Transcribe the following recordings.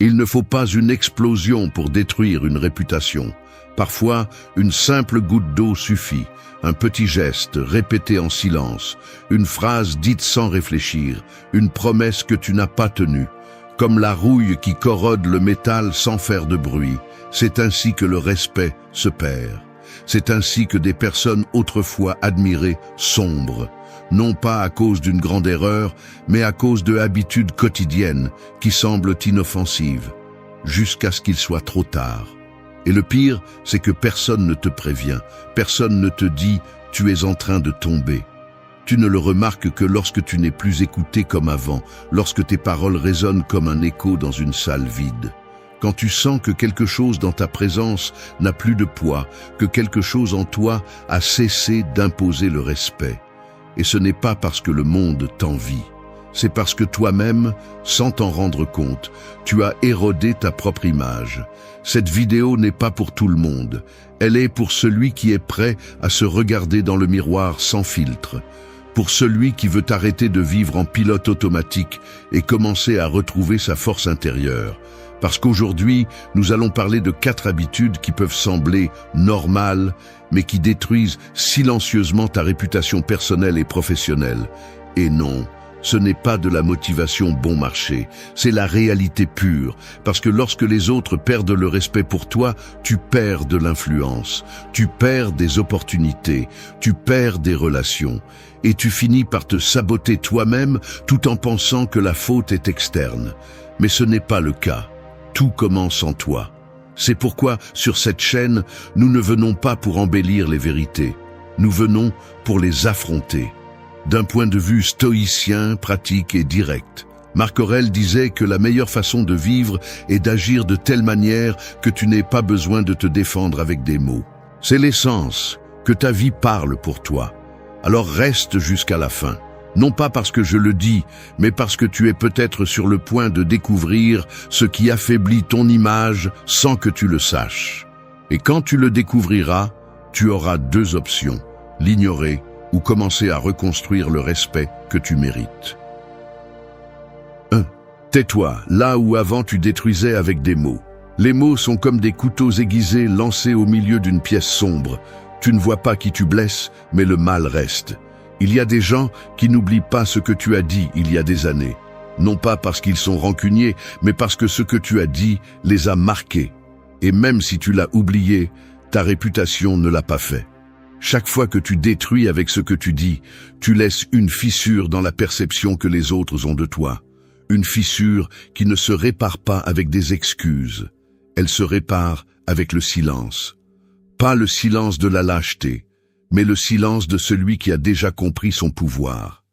Il ne faut pas une explosion pour détruire une réputation. Parfois, une simple goutte d'eau suffit, un petit geste répété en silence, une phrase dite sans réfléchir, une promesse que tu n'as pas tenue. Comme la rouille qui corrode le métal sans faire de bruit, c'est ainsi que le respect se perd. C'est ainsi que des personnes autrefois admirées sombrent, non pas à cause d'une grande erreur, mais à cause de habitudes quotidiennes qui semblent inoffensives, jusqu'à ce qu'il soit trop tard. Et le pire, c'est que personne ne te prévient, personne ne te dit « tu es en train de tomber ». Tu ne le remarques que lorsque tu n'es plus écouté comme avant, lorsque tes paroles résonnent comme un écho dans une salle vide. Quand tu sens que quelque chose dans ta présence n'a plus de poids, que quelque chose en toi a cessé d'imposer le respect. Et ce n'est pas parce que le monde t'envie, c'est parce que toi-même, sans t'en rendre compte, tu as érodé ta propre image. Cette vidéo n'est pas pour tout le monde, elle est pour celui qui est prêt à se regarder dans le miroir sans filtre, pour celui qui veut arrêter de vivre en pilote automatique et commencer à retrouver sa force intérieure. Parce qu'aujourd'hui, nous allons parler de 4 habitudes qui peuvent sembler normales, mais qui détruisent silencieusement ta réputation personnelle et professionnelle. Et non, ce n'est pas de la motivation bon marché, c'est la réalité pure. Parce que lorsque les autres perdent le respect pour toi, tu perds de l'influence, tu perds des opportunités, tu perds des relations. Et tu finis par te saboter toi-même tout en pensant que la faute est externe. Mais ce n'est pas le cas. Tout commence en toi. C'est pourquoi, sur cette chaîne, nous ne venons pas pour embellir les vérités. Nous venons pour les affronter. D'un point de vue stoïcien, pratique et direct. Marc Aurèle disait que la meilleure façon de vivre est d'agir de telle manière que tu n'aies pas besoin de te défendre avec des mots. C'est l'essence, que ta vie parle pour toi. Alors reste jusqu'à la fin. Non pas parce que je le dis, mais parce que tu es peut-être sur le point de découvrir ce qui affaiblit ton image sans que tu le saches. Et quand tu le découvriras, tu auras 2 options, l'ignorer ou commencer à reconstruire le respect que tu mérites. 1. Tais-toi, là où avant tu détruisais avec des mots. Les mots sont comme des couteaux aiguisés lancés au milieu d'une pièce sombre. Tu ne vois pas qui tu blesses, mais le mal reste. Il y a des gens qui n'oublient pas ce que tu as dit il y a des années. Non pas parce qu'ils sont rancuniers, mais parce que ce que tu as dit les a marqués. Et même si tu l'as oublié, ta réputation ne l'a pas fait. Chaque fois que tu détruis avec ce que tu dis, tu laisses une fissure dans la perception que les autres ont de toi. Une fissure qui ne se répare pas avec des excuses. Elle se répare avec le silence. Pas le silence de la lâcheté, mais le silence de celui qui a déjà compris son pouvoir.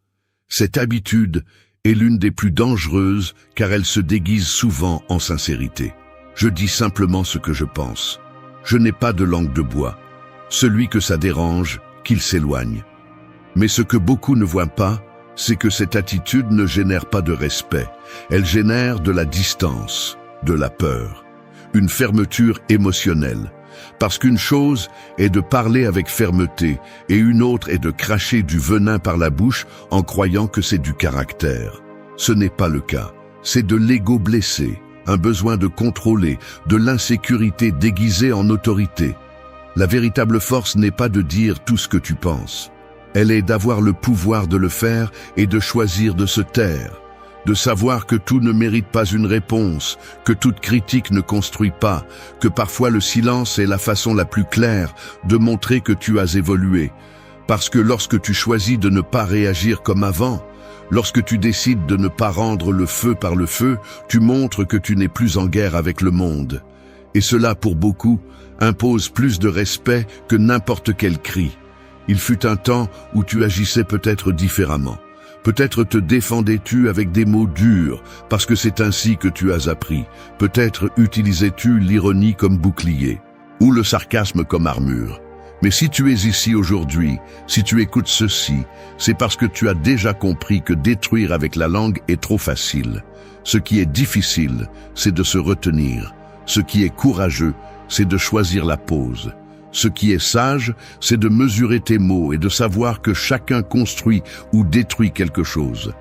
Cette habitude est l'une des plus dangereuses car elle se déguise souvent en sincérité. Je dis simplement ce que je pense. Je n'ai pas de langue de bois. Celui que ça dérange, qu'il s'éloigne. Mais ce que beaucoup ne voient pas, c'est que cette attitude ne génère pas de respect. Elle génère de la distance, de la peur, une fermeture émotionnelle. Parce qu'une chose est de parler avec fermeté et une autre est de cracher du venin par la bouche en croyant que c'est du caractère. Ce n'est pas le cas. C'est de l'ego blessé, un besoin de contrôler, de l'insécurité déguisée en autorité. La véritable force n'est pas de dire tout ce que tu penses. Elle est d'avoir le pouvoir de le faire et de choisir de se taire. De savoir que tout ne mérite pas une réponse, que toute critique ne construit pas, que parfois le silence est la façon la plus claire de montrer que tu as évolué. Parce que lorsque tu choisis de ne pas réagir comme avant, lorsque tu décides de ne pas rendre le feu par le feu, tu montres que tu n'es plus en guerre avec le monde. Et cela, pour beaucoup, impose plus de respect que n'importe quel cri. Il fut un temps où tu agissais peut-être différemment. Peut-être te défendais-tu avec des mots durs, parce que c'est ainsi que tu as appris. Peut-être utilisais-tu l'ironie comme bouclier, ou le sarcasme comme armure. Mais si tu es ici aujourd'hui, si tu écoutes ceci, c'est parce que tu as déjà compris que détruire avec la langue est trop facile. Ce qui est difficile, c'est de se retenir. Ce qui est courageux, c'est de choisir la pause. Ce qui est sage, c'est de mesurer tes mots et de savoir que chacun construit ou détruit quelque chose.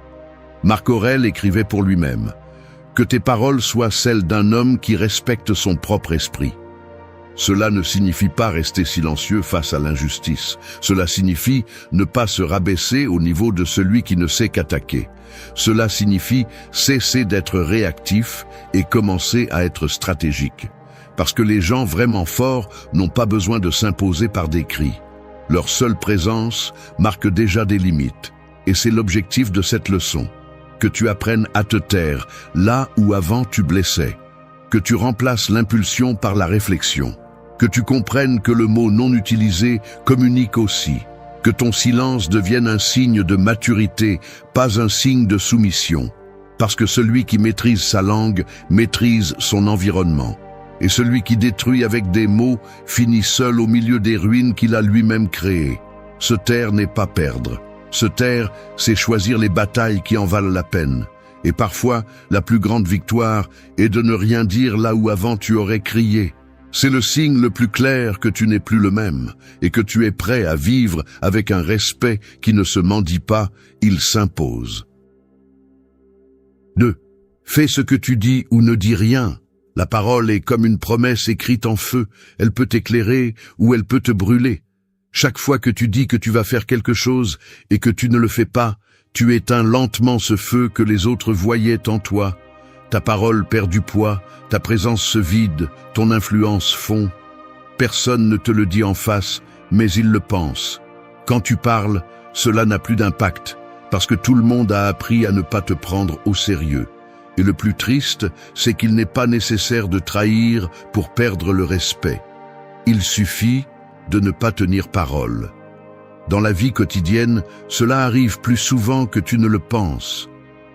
Marc Aurèle écrivait pour lui-même « que tes paroles soient celles d'un homme qui respecte son propre esprit. Cela ne signifie pas rester silencieux face à l'injustice. Cela signifie ne pas se rabaisser au niveau de celui qui ne sait qu'attaquer. Cela signifie cesser d'être réactif et commencer à être stratégique. Parce que les gens vraiment forts n'ont pas besoin de s'imposer par des cris. Leur seule présence marque déjà des limites. Et c'est l'objectif de cette leçon. Que tu apprennes à te taire là où avant tu blessais. Que tu remplaces l'impulsion par la réflexion. Que tu comprennes que le mot non utilisé communique aussi. Que ton silence devienne un signe de maturité, pas un signe de soumission. Parce que celui qui maîtrise sa langue maîtrise son environnement. Et celui qui détruit avec des mots finit seul au milieu des ruines qu'il a lui-même créées. Se taire n'est pas perdre. Se taire, c'est choisir les batailles qui en valent la peine. Et parfois, la plus grande victoire est de ne rien dire là où avant tu aurais crié. C'est le signe le plus clair que tu n'es plus le même et que tu es prêt à vivre avec un respect qui ne se mendie pas, il s'impose. 2. Fais ce que tu dis ou ne dis rien. La parole est comme une promesse écrite en feu, elle peut t'éclairer ou elle peut te brûler. Chaque fois que tu dis que tu vas faire quelque chose et que tu ne le fais pas, tu éteins lentement ce feu que les autres voyaient en toi. Ta parole perd du poids, ta présence se vide, ton influence fond. Personne ne te le dit en face, mais il le pense. Quand tu parles, cela n'a plus d'impact, parce que tout le monde a appris à ne pas te prendre au sérieux. Et le plus triste, c'est qu'il n'est pas nécessaire de trahir pour perdre le respect. Il suffit de ne pas tenir parole. Dans la vie quotidienne, cela arrive plus souvent que tu ne le penses.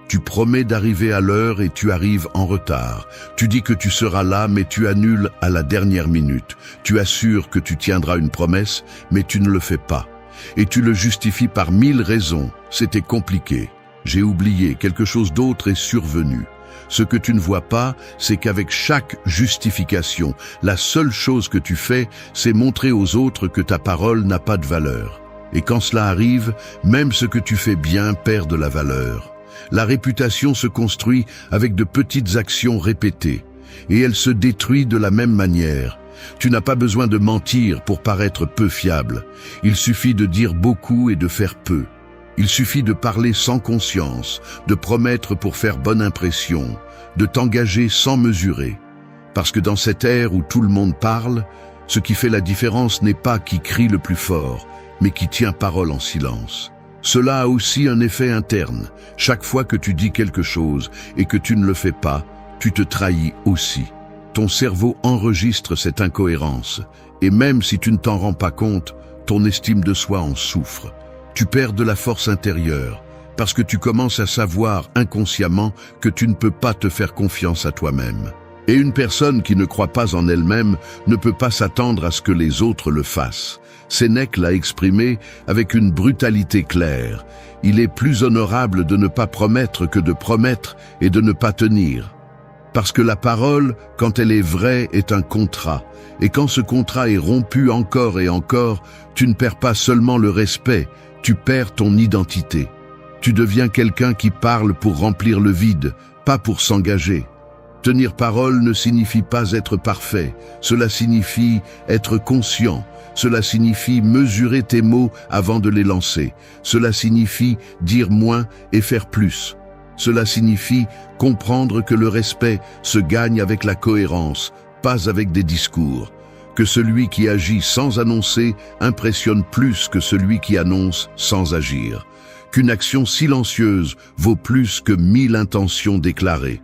Tu promets d'arriver à l'heure et tu arrives en retard. Tu dis que tu seras là, mais tu annules à la dernière minute. Tu assures que tu tiendras une promesse, mais tu ne le fais pas. Et tu le justifies par 1000 raisons. C'était compliqué. J'ai oublié, quelque chose d'autre est survenu. Ce que tu ne vois pas, c'est qu'avec chaque justification, la seule chose que tu fais, c'est montrer aux autres que ta parole n'a pas de valeur. Et quand cela arrive, même ce que tu fais bien perd de la valeur. La réputation se construit avec de petites actions répétées, et elle se détruit de la même manière. Tu n'as pas besoin de mentir pour paraître peu fiable. Il suffit de dire beaucoup et de faire peu. Il suffit de parler sans conscience, de promettre pour faire bonne impression, de t'engager sans mesurer. Parce que dans cette ère où tout le monde parle, ce qui fait la différence n'est pas qui crie le plus fort, mais qui tient parole en silence. Cela a aussi un effet interne. Chaque fois que tu dis quelque chose et que tu ne le fais pas, tu te trahis aussi. Ton cerveau enregistre cette incohérence, et même si tu ne t'en rends pas compte, ton estime de soi en souffre. Tu perds de la force intérieure, parce que tu commences à savoir inconsciemment que tu ne peux pas te faire confiance à toi-même. Et une personne qui ne croit pas en elle-même ne peut pas s'attendre à ce que les autres le fassent. Sénèque l'a exprimé avec une brutalité claire. Il est plus honorable de ne pas promettre que de promettre et de ne pas tenir. Parce que la parole, quand elle est vraie, est un contrat. Et quand ce contrat est rompu encore et encore, tu ne perds pas seulement le respect, tu perds ton identité. Tu deviens quelqu'un qui parle pour remplir le vide, pas pour s'engager. Tenir parole ne signifie pas être parfait, cela signifie être conscient, cela signifie mesurer tes mots avant de les lancer, cela signifie dire moins et faire plus. Cela signifie comprendre que le respect se gagne avec la cohérence, pas avec des discours. Que celui qui agit sans annoncer impressionne plus que celui qui annonce sans agir. Qu'une action silencieuse vaut plus que 1000 intentions déclarées.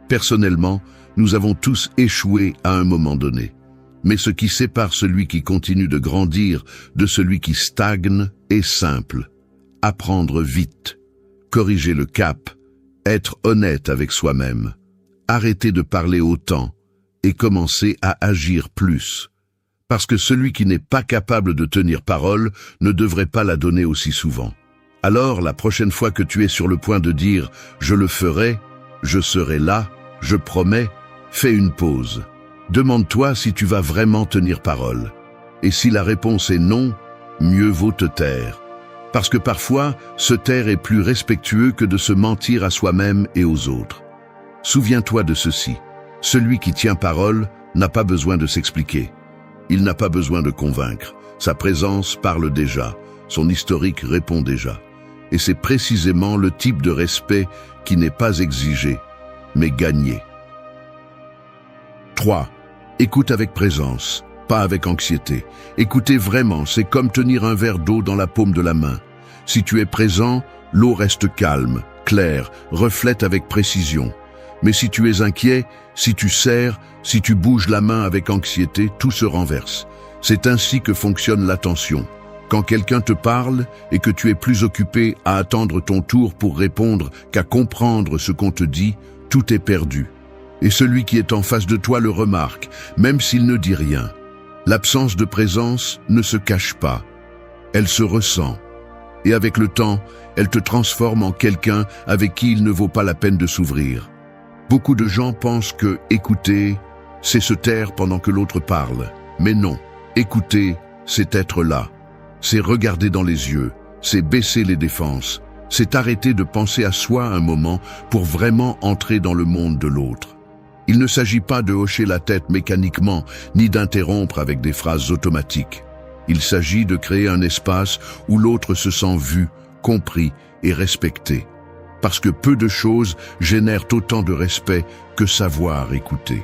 Personnellement, nous avons tous échoué à un moment donné. Mais ce qui sépare celui qui continue de grandir de celui qui stagne est simple. Apprendre vite, corriger le cap, être honnête avec soi-même, arrêter de parler autant et commencer à agir plus. Parce que celui qui n'est pas capable de tenir parole ne devrait pas la donner aussi souvent. Alors, la prochaine fois que tu es sur le point de dire « je le ferai »,« je serai là »,« je promets », fais une pause. Demande-toi si tu vas vraiment tenir parole. Et si la réponse est non, mieux vaut te taire. Parce que parfois, se taire est plus respectueux que de se mentir à soi-même et aux autres. Souviens-toi de ceci. Celui qui tient parole n'a pas besoin de s'expliquer. Il n'a pas besoin de convaincre. Sa présence parle déjà. Son historique répond déjà. Et c'est précisément le type de respect qui n'est pas exigé, mais gagné. 3. Écoute avec présence, pas avec anxiété. Écouter vraiment, c'est comme tenir un verre d'eau dans la paume de la main. Si tu es présent, l'eau reste calme, claire, reflète avec précision. Mais si tu es inquiet, si tu serres, si tu bouges la main avec anxiété, tout se renverse. C'est ainsi que fonctionne l'attention. Quand quelqu'un te parle et que tu es plus occupé à attendre ton tour pour répondre qu'à comprendre ce qu'on te dit, tout est perdu. Et celui qui est en face de toi le remarque, même s'il ne dit rien. L'absence de présence ne se cache pas. Elle se ressent. Et avec le temps, elle te transforme en quelqu'un avec qui il ne vaut pas la peine de s'ouvrir. Beaucoup de gens pensent que écouter, c'est se taire pendant que l'autre parle. Mais non, écouter, c'est être là. C'est regarder dans les yeux, c'est baisser les défenses, c'est arrêter de penser à soi un moment pour vraiment entrer dans le monde de l'autre. Il ne s'agit pas de hocher la tête mécaniquement, ni d'interrompre avec des phrases automatiques. Il s'agit de créer un espace où l'autre se sent vu, compris et respecté. Parce que peu de choses génèrent autant de respect que savoir écouter.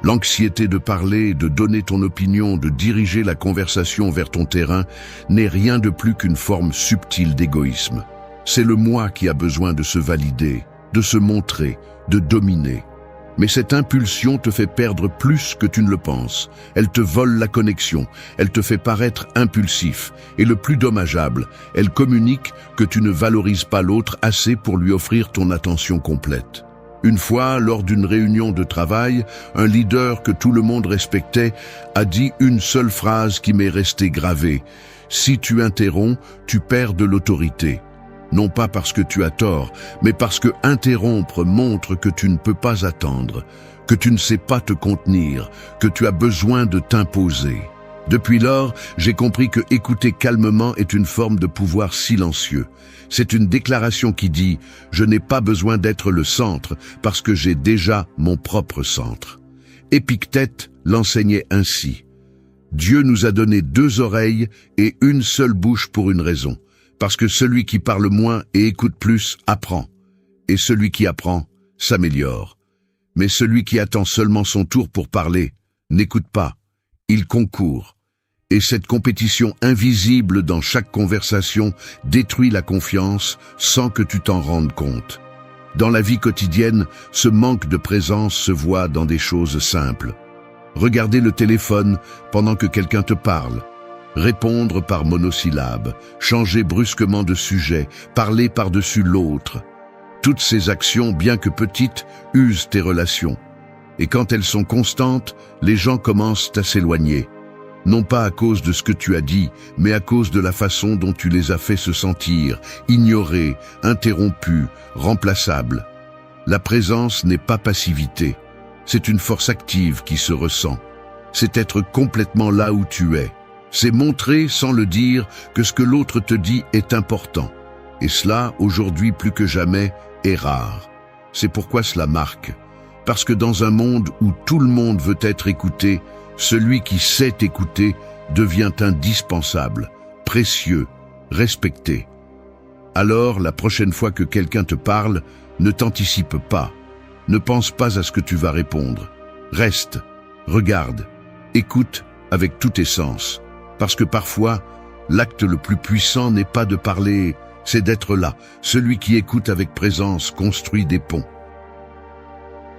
L'anxiété de parler, de donner ton opinion, de diriger la conversation vers ton terrain n'est rien de plus qu'une forme subtile d'égoïsme. C'est le moi qui a besoin de se valider, de se montrer, de dominer. Mais cette impulsion te fait perdre plus que tu ne le penses. Elle te vole la connexion, elle te fait paraître impulsif. Et le plus dommageable, elle communique que tu ne valorises pas l'autre assez pour lui offrir ton attention complète. Une fois, lors d'une réunion de travail, un leader que tout le monde respectait a dit une seule phrase qui m'est restée gravée. « Si tu interromps, tu perds de l'autorité. » Non pas parce que tu as tort, mais parce que interrompre montre que tu ne peux pas attendre, que tu ne sais pas te contenir, que tu as besoin de t'imposer. Depuis lors, j'ai compris que écouter calmement est une forme de pouvoir silencieux. C'est une déclaration qui dit « Je n'ai pas besoin d'être le centre parce que j'ai déjà mon propre centre ». Épictète l'enseignait ainsi. Dieu nous a donné 2 oreilles et une seule bouche pour une raison. Parce que celui qui parle moins et écoute plus apprend, et celui qui apprend s'améliore. Mais celui qui attend seulement son tour pour parler n'écoute pas, il concourt. Et cette compétition invisible dans chaque conversation détruit la confiance sans que tu t'en rendes compte. Dans la vie quotidienne, ce manque de présence se voit dans des choses simples. Regarder le téléphone pendant que quelqu'un te parle. Répondre par monosyllabe, changer brusquement de sujet, parler par-dessus l'autre. Toutes ces actions, bien que petites, usent tes relations. Et quand elles sont constantes, les gens commencent à s'éloigner. Non pas à cause de ce que tu as dit, mais à cause de la façon dont tu les as fait se sentir, ignorés, interrompus, remplaçables. La présence n'est pas passivité. C'est une force active qui se ressent. C'est être complètement là où tu es. C'est montrer, sans le dire, que ce que l'autre te dit est important. Et cela, aujourd'hui plus que jamais, est rare. C'est pourquoi cela marque. Parce que dans un monde où tout le monde veut être écouté, celui qui sait écouter devient indispensable, précieux, respecté. Alors, la prochaine fois que quelqu'un te parle, ne t'anticipe pas. Ne pense pas à ce que tu vas répondre. Reste, regarde, écoute avec tous tes sens. Parce que parfois, l'acte le plus puissant n'est pas de parler, c'est d'être là. Celui qui écoute avec présence construit des ponts.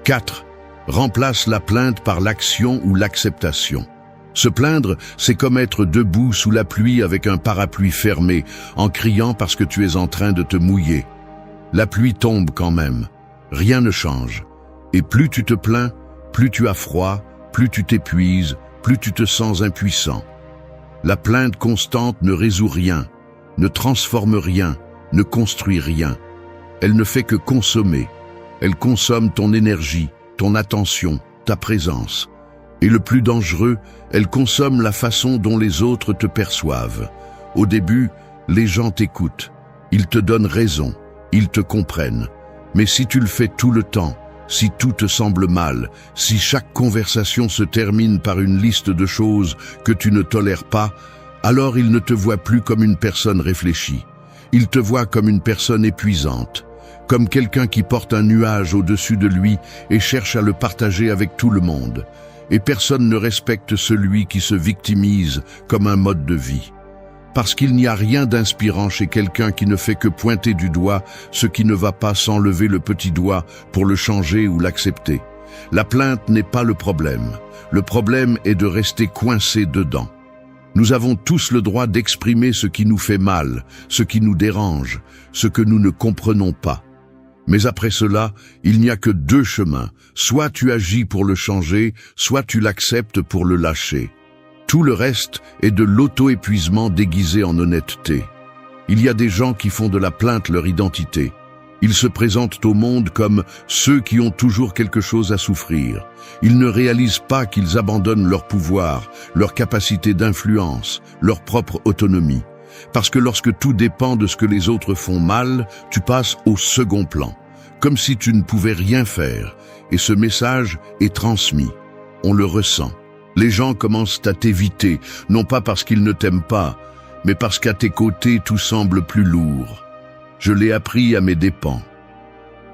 4. Remplace la plainte par l'action ou l'acceptation. Se plaindre, c'est comme être debout sous la pluie avec un parapluie fermé, en criant parce que tu es en train de te mouiller. La pluie tombe quand même. Rien ne change. Et plus tu te plains, plus tu as froid, plus tu t'épuises, plus tu te sens impuissant. La plainte constante ne résout rien, ne transforme rien, ne construit rien. Elle ne fait que consommer. Elle consomme ton énergie, ton attention, ta présence. Et le plus dangereux, elle consomme la façon dont les autres te perçoivent. Au début, les gens t'écoutent. Ils te donnent raison, ils te comprennent. Mais si tu le fais tout le temps, Si tout te semble mal, si chaque conversation se termine par une liste de choses que tu ne tolères pas, alors il ne te voit plus comme une personne réfléchie. Il te voit comme une personne épuisante, comme quelqu'un qui porte un nuage au-dessus de lui et cherche à le partager avec tout le monde. Et personne ne respecte celui qui se victimise comme un mode de vie. Parce qu'il n'y a rien d'inspirant chez quelqu'un qui ne fait que pointer du doigt ce qui ne va pas sans lever le petit doigt pour le changer ou l'accepter. La plainte n'est pas le problème. Le problème est de rester coincé dedans. Nous avons tous le droit d'exprimer ce qui nous fait mal, ce qui nous dérange, ce que nous ne comprenons pas. Mais après cela, il n'y a que deux chemins. Soit tu agis pour le changer, soit tu l'acceptes pour le lâcher. Tout le reste est de l'auto-épuisement déguisé en honnêteté. Il y a des gens qui font de la plainte leur identité. Ils se présentent au monde comme ceux qui ont toujours quelque chose à souffrir. Ils ne réalisent pas qu'ils abandonnent leur pouvoir, leur capacité d'influence, leur propre autonomie. Parce que lorsque tout dépend de ce que les autres font mal, tu passes au second plan, comme si tu ne pouvais rien faire. Et ce message est transmis. On le ressent. Les gens commencent à t'éviter, non pas parce qu'ils ne t'aiment pas, mais parce qu'à tes côtés tout semble plus lourd. Je l'ai appris à mes dépens.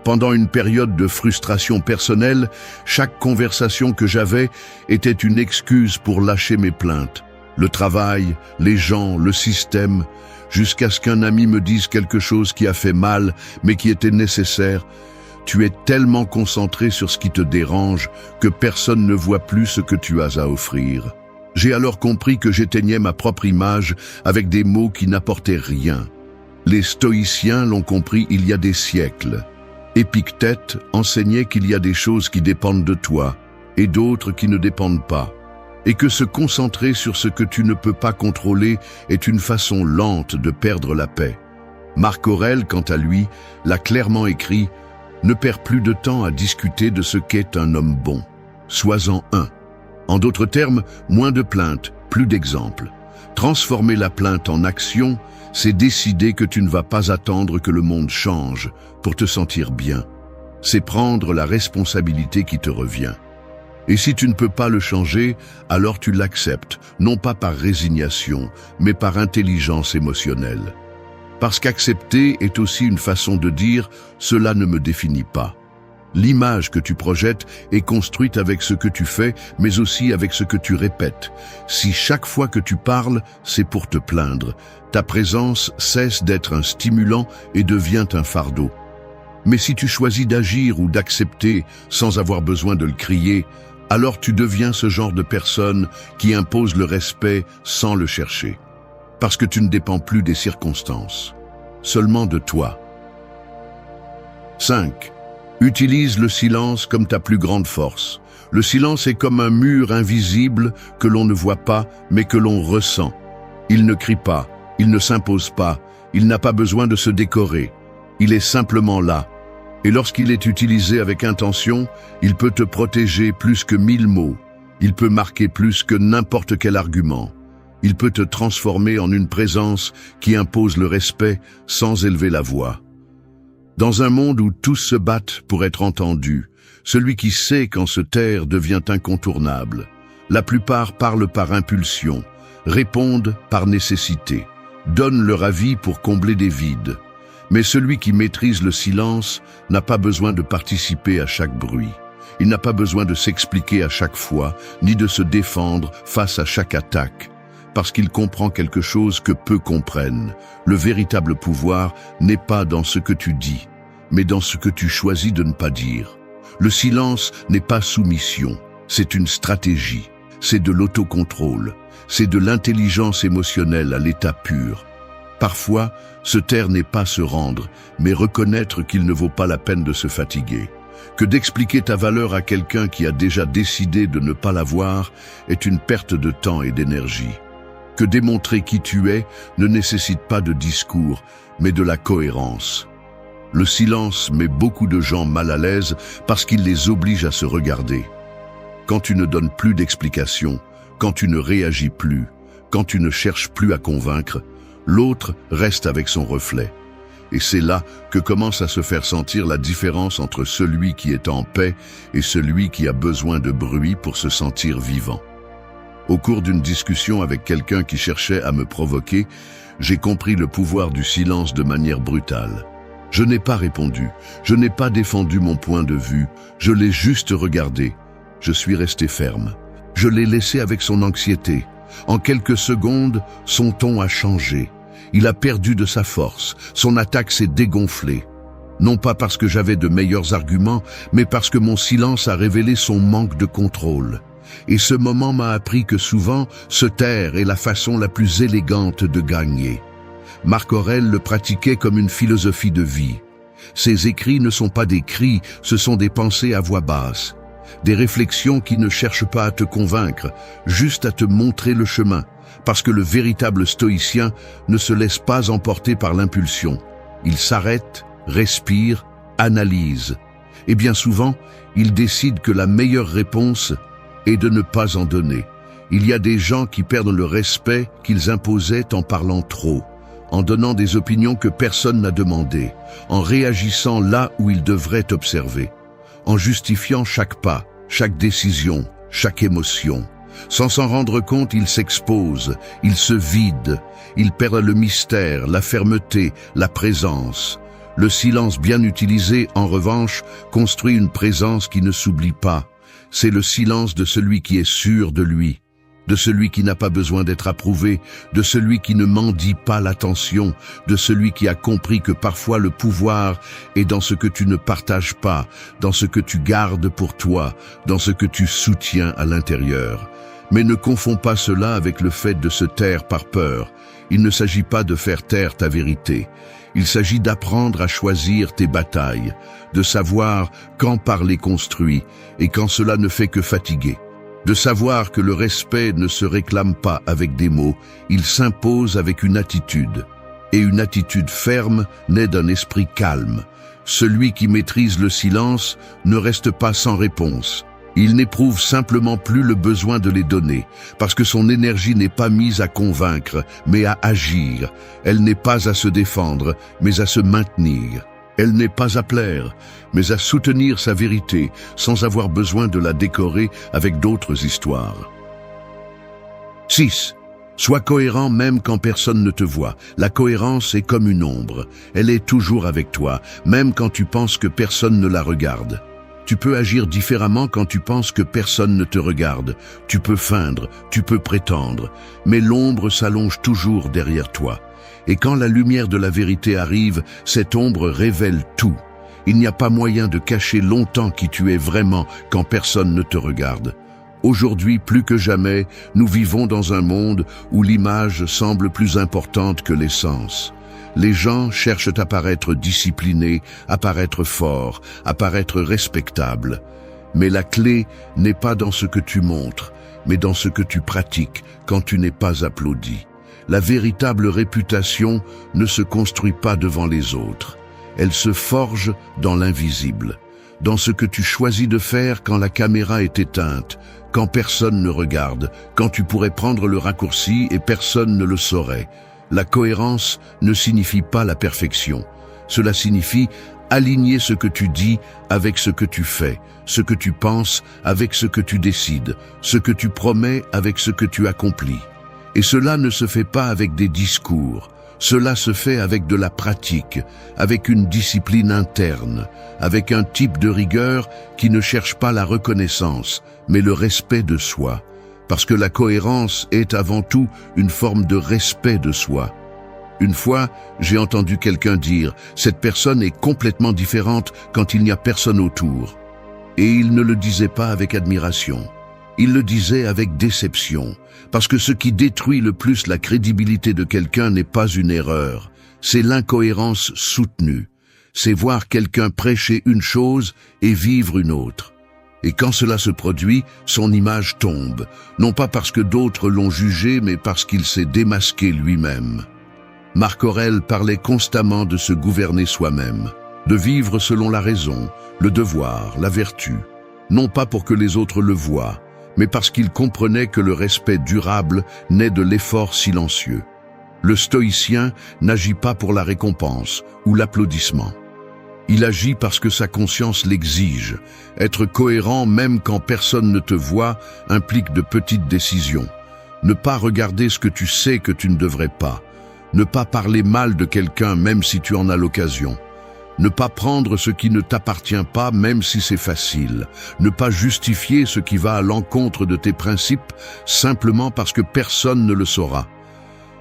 Pendant une période de frustration personnelle, chaque conversation que j'avais était une excuse pour lâcher mes plaintes. Le travail, les gens, le système, jusqu'à ce qu'un ami me dise quelque chose qui a fait mal, mais qui était nécessaire. Tu es tellement concentré sur ce qui te dérange que personne ne voit plus ce que tu as à offrir. J'ai alors compris que j'éteignais ma propre image avec des mots qui n'apportaient rien. Les stoïciens l'ont compris il y a des siècles. Épictète enseignait qu'il y a des choses qui dépendent de toi et d'autres qui ne dépendent pas, et que se concentrer sur ce que tu ne peux pas contrôler est une façon lente de perdre la paix. Marc Aurèle, quant à lui, l'a clairement écrit: ne perds plus de temps à discuter de ce qu'est un homme bon. Sois-en un. En d'autres termes, moins de plaintes, plus d'exemples. Transformer la plainte en action, c'est décider que tu ne vas pas attendre que le monde change pour te sentir bien. C'est prendre la responsabilité qui te revient. Et si tu ne peux pas le changer, alors tu l'acceptes, non pas par résignation, mais par intelligence émotionnelle. Parce qu'accepter est aussi une façon de dire « cela ne me définit pas ». L'image que tu projettes est construite avec ce que tu fais, mais aussi avec ce que tu répètes. Si chaque fois que tu parles, c'est pour te plaindre, ta présence cesse d'être un stimulant et devient un fardeau. Mais si tu choisis d'agir ou d'accepter sans avoir besoin de le crier, alors tu deviens ce genre de personne qui impose le respect sans le chercher. Parce que tu ne dépends plus des circonstances, seulement de toi. 5. Utilise le silence comme ta plus grande force. Le silence est comme un mur invisible que l'on ne voit pas, mais que l'on ressent. Il ne crie pas, il ne s'impose pas, il n'a pas besoin de se décorer. Il est simplement là. Et lorsqu'il est utilisé avec intention, il peut te protéger plus que 1000 mots. Il peut marquer plus que n'importe quel argument. Il peut te transformer en une présence qui impose le respect sans élever la voix. Dans un monde où tous se battent pour être entendus, celui qui sait quand se taire devient incontournable. La plupart parlent par impulsion, répondent par nécessité, donnent leur avis pour combler des vides. Mais celui qui maîtrise le silence n'a pas besoin de participer à chaque bruit. Il n'a pas besoin de s'expliquer à chaque fois, ni de se défendre face à chaque attaque. Parce qu'il comprend quelque chose que peu comprennent. Le véritable pouvoir n'est pas dans ce que tu dis, mais dans ce que tu choisis de ne pas dire. Le silence n'est pas soumission, c'est une stratégie, c'est de l'autocontrôle, c'est de l'intelligence émotionnelle à l'état pur. Parfois, se taire n'est pas se rendre, mais reconnaître qu'il ne vaut pas la peine de se fatiguer. Que d'expliquer ta valeur à quelqu'un qui a déjà décidé de ne pas la voir est une perte de temps et d'énergie. Que démontrer qui tu es ne nécessite pas de discours, mais de la cohérence. Le silence met beaucoup de gens mal à l'aise parce qu'il les oblige à se regarder. Quand tu ne donnes plus d'explications, quand tu ne réagis plus, quand tu ne cherches plus à convaincre, l'autre reste avec son reflet. Et c'est là que commence à se faire sentir la différence entre celui qui est en paix et celui qui a besoin de bruit pour se sentir vivant. Au cours d'une discussion avec quelqu'un qui cherchait à me provoquer, j'ai compris le pouvoir du silence de manière brutale. Je n'ai pas répondu, je n'ai pas défendu mon point de vue, je l'ai juste regardé. Je suis resté ferme. Je l'ai laissé avec son anxiété. En quelques secondes, son ton a changé. Il a perdu de sa force, son attaque s'est dégonflée. Non pas parce que j'avais de meilleurs arguments, mais parce que mon silence a révélé son manque de contrôle. Et ce moment m'a appris que souvent, se taire est la façon la plus élégante de gagner. Marc Aurèle le pratiquait comme une philosophie de vie. Ses écrits ne sont pas des cris, ce sont des pensées à voix basse. Des réflexions qui ne cherchent pas à te convaincre, juste à te montrer le chemin. Parce que le véritable stoïcien ne se laisse pas emporter par l'impulsion. Il s'arrête, respire, analyse. Et bien souvent, il décide que la meilleure réponse est de ne pas en donner. Il y a des gens qui perdent le respect qu'ils imposaient en parlant trop, en donnant des opinions que personne n'a demandées, en réagissant là où ils devraient observer, en justifiant chaque pas, chaque décision, chaque émotion. Sans s'en rendre compte, il s'expose, il se vide, il perd le mystère, la fermeté, la présence. Le silence bien utilisé, en revanche, construit une présence qui ne s'oublie pas. C'est le silence de celui qui est sûr de lui, de celui qui n'a pas besoin d'être approuvé, de celui qui ne mendie pas l'attention, de celui qui a compris que parfois le pouvoir est dans ce que tu ne partages pas, dans ce que tu gardes pour toi, dans ce que tu soutiens à l'intérieur. Mais ne confonds pas cela avec le fait de se taire par peur. Il ne s'agit pas de faire taire ta vérité. Il s'agit d'apprendre à choisir tes batailles, de savoir quand parler construit et quand cela ne fait que fatiguer. De savoir que le respect ne se réclame pas avec des mots, il s'impose avec une attitude. Et une attitude ferme naît d'un esprit calme. Celui qui maîtrise le silence ne reste pas sans réponse. Il n'éprouve simplement plus le besoin de les donner, parce que son énergie n'est pas mise à convaincre, mais à agir. Elle n'est pas à se défendre, mais à se maintenir. Elle n'est pas à plaire, mais à soutenir sa vérité, sans avoir besoin de la décorer avec d'autres histoires. 6. Sois cohérent même quand personne ne te voit. La cohérence est comme une ombre. Elle est toujours avec toi, même quand tu penses que personne ne la regarde. Tu peux agir différemment quand tu penses que personne ne te regarde. Tu peux feindre, tu peux prétendre, mais l'ombre s'allonge toujours derrière toi. Et quand la lumière de la vérité arrive, cette ombre révèle tout. Il n'y a pas moyen de cacher longtemps qui tu es vraiment quand personne ne te regarde. Aujourd'hui, plus que jamais, nous vivons dans un monde où l'image semble plus importante que l'essence. Les gens cherchent à paraître disciplinés, à paraître forts, à paraître respectables. Mais la clé n'est pas dans ce que tu montres, mais dans ce que tu pratiques quand tu n'es pas applaudi. La véritable réputation ne se construit pas devant les autres. Elle se forge dans l'invisible, dans ce que tu choisis de faire quand la caméra est éteinte, quand personne ne regarde, quand tu pourrais prendre le raccourci et personne ne le saurait. La cohérence ne signifie pas la perfection. Cela signifie aligner ce que tu dis avec ce que tu fais, ce que tu penses avec ce que tu décides, ce que tu promets avec ce que tu accomplis. Et cela ne se fait pas avec des discours. Cela se fait avec de la pratique, avec une discipline interne, avec un type de rigueur qui ne cherche pas la reconnaissance, mais le respect de soi. Parce que la cohérence est avant tout une forme de respect de soi. Une fois, j'ai entendu quelqu'un dire « Cette personne est complètement différente quand il n'y a personne autour ». Et il ne le disait pas avec admiration. Il le disait avec déception. Parce que ce qui détruit le plus la crédibilité de quelqu'un n'est pas une erreur. C'est l'incohérence soutenue. C'est voir quelqu'un prêcher une chose et vivre une autre. Et quand cela se produit, son image tombe, non pas parce que d'autres l'ont jugé, mais parce qu'il s'est démasqué lui-même. Marc Aurèle parlait constamment de se gouverner soi-même, de vivre selon la raison, le devoir, la vertu, non pas pour que les autres le voient, mais parce qu'il comprenait que le respect durable naît de l'effort silencieux. Le stoïcien n'agit pas pour la récompense ou l'applaudissement. Il agit parce que sa conscience l'exige. Être cohérent même quand personne ne te voit implique de petites décisions. Ne pas regarder ce que tu sais que tu ne devrais pas. Ne pas parler mal de quelqu'un même si tu en as l'occasion. Ne pas prendre ce qui ne t'appartient pas même si c'est facile. Ne pas justifier ce qui va à l'encontre de tes principes simplement parce que personne ne le saura.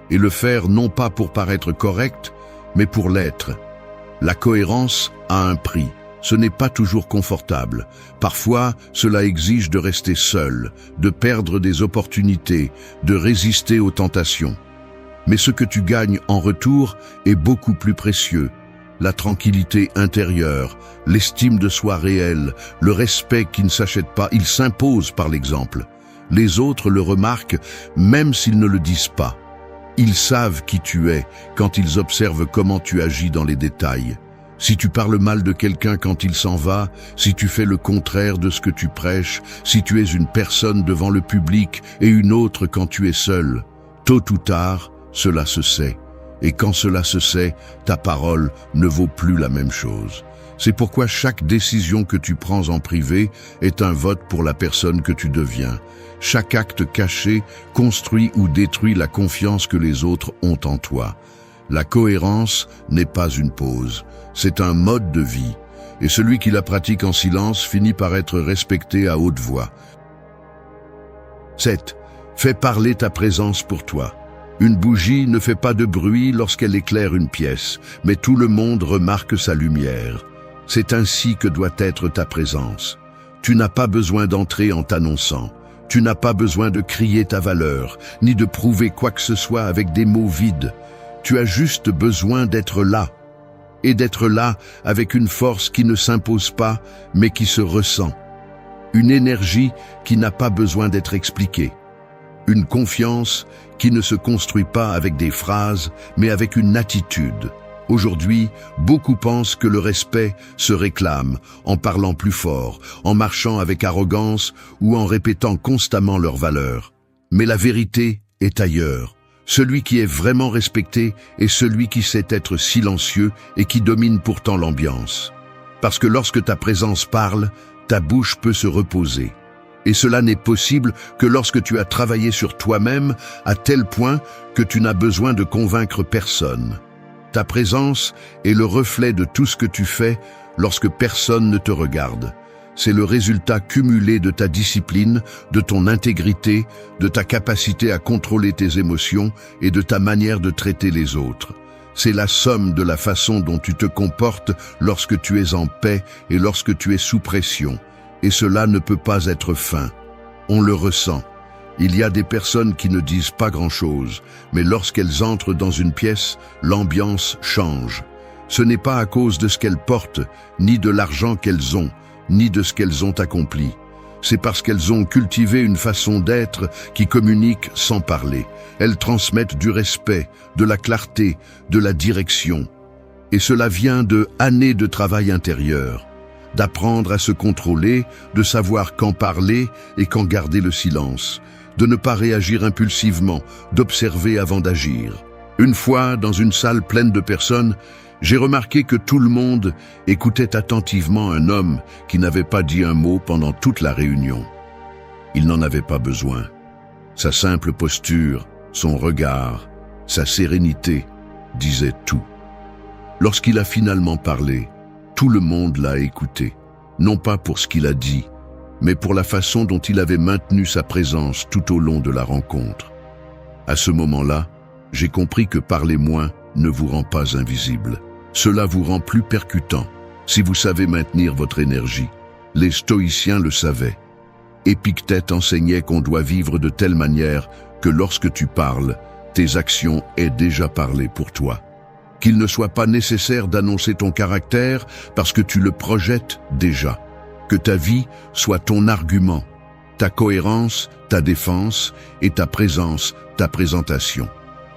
Et le faire non pas pour paraître correct, mais pour l'être. La cohérence a un prix. Ce n'est pas toujours confortable. Parfois, cela exige de rester seul, de perdre des opportunités, de résister aux tentations. Mais ce que tu gagnes en retour est beaucoup plus précieux. La tranquillité intérieure, l'estime de soi réelle, le respect qui ne s'achète pas, il s'impose par l'exemple. Les autres le remarquent même s'ils ne le disent pas. Ils savent qui tu es quand ils observent comment tu agis dans les détails. Si tu parles mal de quelqu'un quand il s'en va, si tu fais le contraire de ce que tu prêches, si tu es une personne devant le public et une autre quand tu es seul, tôt ou tard, cela se sait. Et quand cela se sait, ta parole ne vaut plus la même chose. C'est pourquoi chaque décision que tu prends en privé est un vote pour la personne que tu deviens. Chaque acte caché construit ou détruit la confiance que les autres ont en toi. La cohérence n'est pas une pause, c'est un mode de vie. Et celui qui la pratique en silence finit par être respecté à haute voix. 7. Fais parler ta présence pour toi. Une bougie ne fait pas de bruit lorsqu'elle éclaire une pièce, mais tout le monde remarque sa lumière. C'est ainsi que doit être ta présence. Tu n'as pas besoin d'entrer en t'annonçant. Tu n'as pas besoin de crier ta valeur, ni de prouver quoi que ce soit avec des mots vides. Tu as juste besoin d'être là. Et d'être là avec une force qui ne s'impose pas, mais qui se ressent. Une énergie qui n'a pas besoin d'être expliquée. Une confiance qui ne se construit pas avec des phrases, mais avec une attitude. Aujourd'hui, beaucoup pensent que le respect se réclame en parlant plus fort, en marchant avec arrogance ou en répétant constamment leurs valeurs. Mais la vérité est ailleurs. Celui qui est vraiment respecté est celui qui sait être silencieux et qui domine pourtant l'ambiance. Parce que lorsque ta présence parle, ta bouche peut se reposer. Et cela n'est possible que lorsque tu as travaillé sur toi-même à tel point que tu n'as besoin de convaincre personne. Ta présence est le reflet de tout ce que tu fais lorsque personne ne te regarde. C'est le résultat cumulé de ta discipline, de ton intégrité, de ta capacité à contrôler tes émotions et de ta manière de traiter les autres. C'est la somme de la façon dont tu te comportes lorsque tu es en paix et lorsque tu es sous pression. Et cela ne peut pas être feint. On le ressent. Il y a des personnes qui ne disent pas grand-chose, mais lorsqu'elles entrent dans une pièce, l'ambiance change. Ce n'est pas à cause de ce qu'elles portent, ni de l'argent qu'elles ont, ni de ce qu'elles ont accompli. C'est parce qu'elles ont cultivé une façon d'être qui communique sans parler. Elles transmettent du respect, de la clarté, de la direction. Et cela vient de années de travail intérieur. D'apprendre à se contrôler, de savoir quand parler et quand garder le silence, de ne pas réagir impulsivement, d'observer avant d'agir. Une fois, dans une salle pleine de personnes, j'ai remarqué que tout le monde écoutait attentivement un homme qui n'avait pas dit un mot pendant toute la réunion. Il n'en avait pas besoin. Sa simple posture, son regard, sa sérénité disaient tout. Lorsqu'il a finalement parlé, tout le monde l'a écouté, non pas pour ce qu'il a dit, mais pour la façon dont il avait maintenu sa présence tout au long de la rencontre. À ce moment-là, j'ai compris que parler moins ne vous rend pas invisible. Cela vous rend plus percutant si vous savez maintenir votre énergie. Les stoïciens le savaient. Épictète enseignait qu'on doit vivre de telle manière que lorsque tu parles, tes actions aient déjà parlé pour toi. Qu'il ne soit pas nécessaire d'annoncer ton caractère parce que tu le projettes déjà. Que ta vie soit ton argument, ta cohérence, ta défense et ta présence, ta présentation.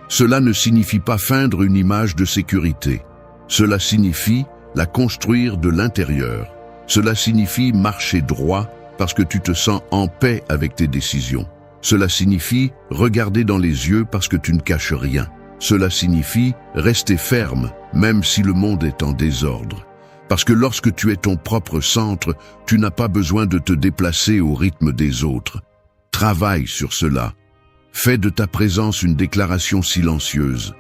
Cela ne signifie pas feindre une image de sécurité. Cela signifie la construire de l'intérieur. Cela signifie marcher droit parce que tu te sens en paix avec tes décisions. Cela signifie regarder dans les yeux parce que tu ne caches rien. Cela signifie rester ferme, même si le monde est en désordre. Parce que lorsque tu es ton propre centre, tu n'as pas besoin de te déplacer au rythme des autres. Travaille sur cela. Fais de ta présence une déclaration silencieuse.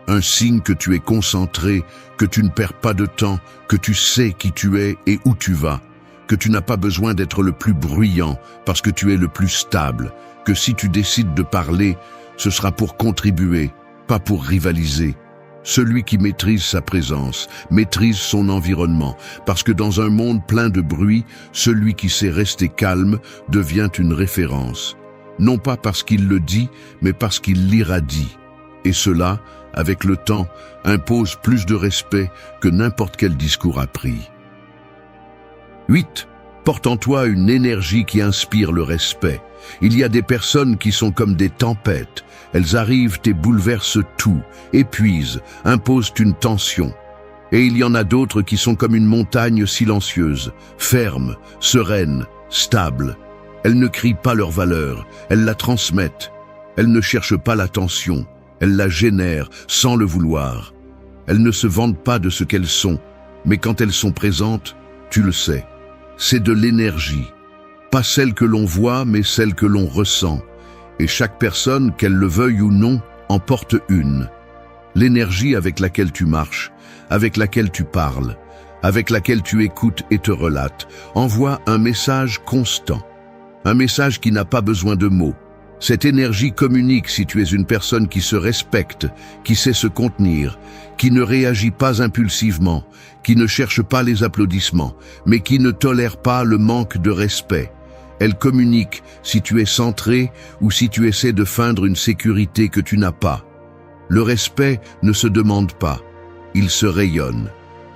Un signe que tu es concentré, que tu ne perds pas de temps, que tu sais qui tu es et où tu vas, que tu n'as pas besoin d'être le plus bruyant parce que tu es le plus stable, que si tu décides de parler, ce sera pour contribuer, pas pour rivaliser. Celui qui maîtrise sa présence, maîtrise son environnement, parce que dans un monde plein de bruit, celui qui sait rester calme devient une référence. Non pas parce qu'il le dit, mais parce qu'il l'irradie. Et cela, avec le temps, impose plus de respect que n'importe quel discours appris. 8. Porte en toi une énergie qui inspire le respect. Il y a des personnes qui sont comme des tempêtes. Elles arrivent et bouleversent tout, épuisent, imposent une tension. Et il y en a d'autres qui sont comme une montagne silencieuse, ferme, sereine, stable. Elles ne crient pas leur valeur, elles la transmettent. Elles ne cherchent pas l'attention, elles la génèrent sans le vouloir. Elles ne se vantent pas de ce qu'elles sont, mais quand elles sont présentes, tu le sais. C'est de l'énergie, pas celle que l'on voit, mais celle que l'on ressent. Et chaque personne, qu'elle le veuille ou non, en porte une. L'énergie avec laquelle tu marches, avec laquelle tu parles, avec laquelle tu écoutes et te relates, envoie un message constant. Un message qui n'a pas besoin de mots. Cette énergie communique si tu es une personne qui se respecte, qui sait se contenir, qui ne réagit pas impulsivement, qui ne cherche pas les applaudissements, mais qui ne tolère pas le manque de respect. Elle communique si tu es centré ou si tu essaies de feindre une sécurité que tu n'as pas. Le respect ne se demande pas, il se rayonne.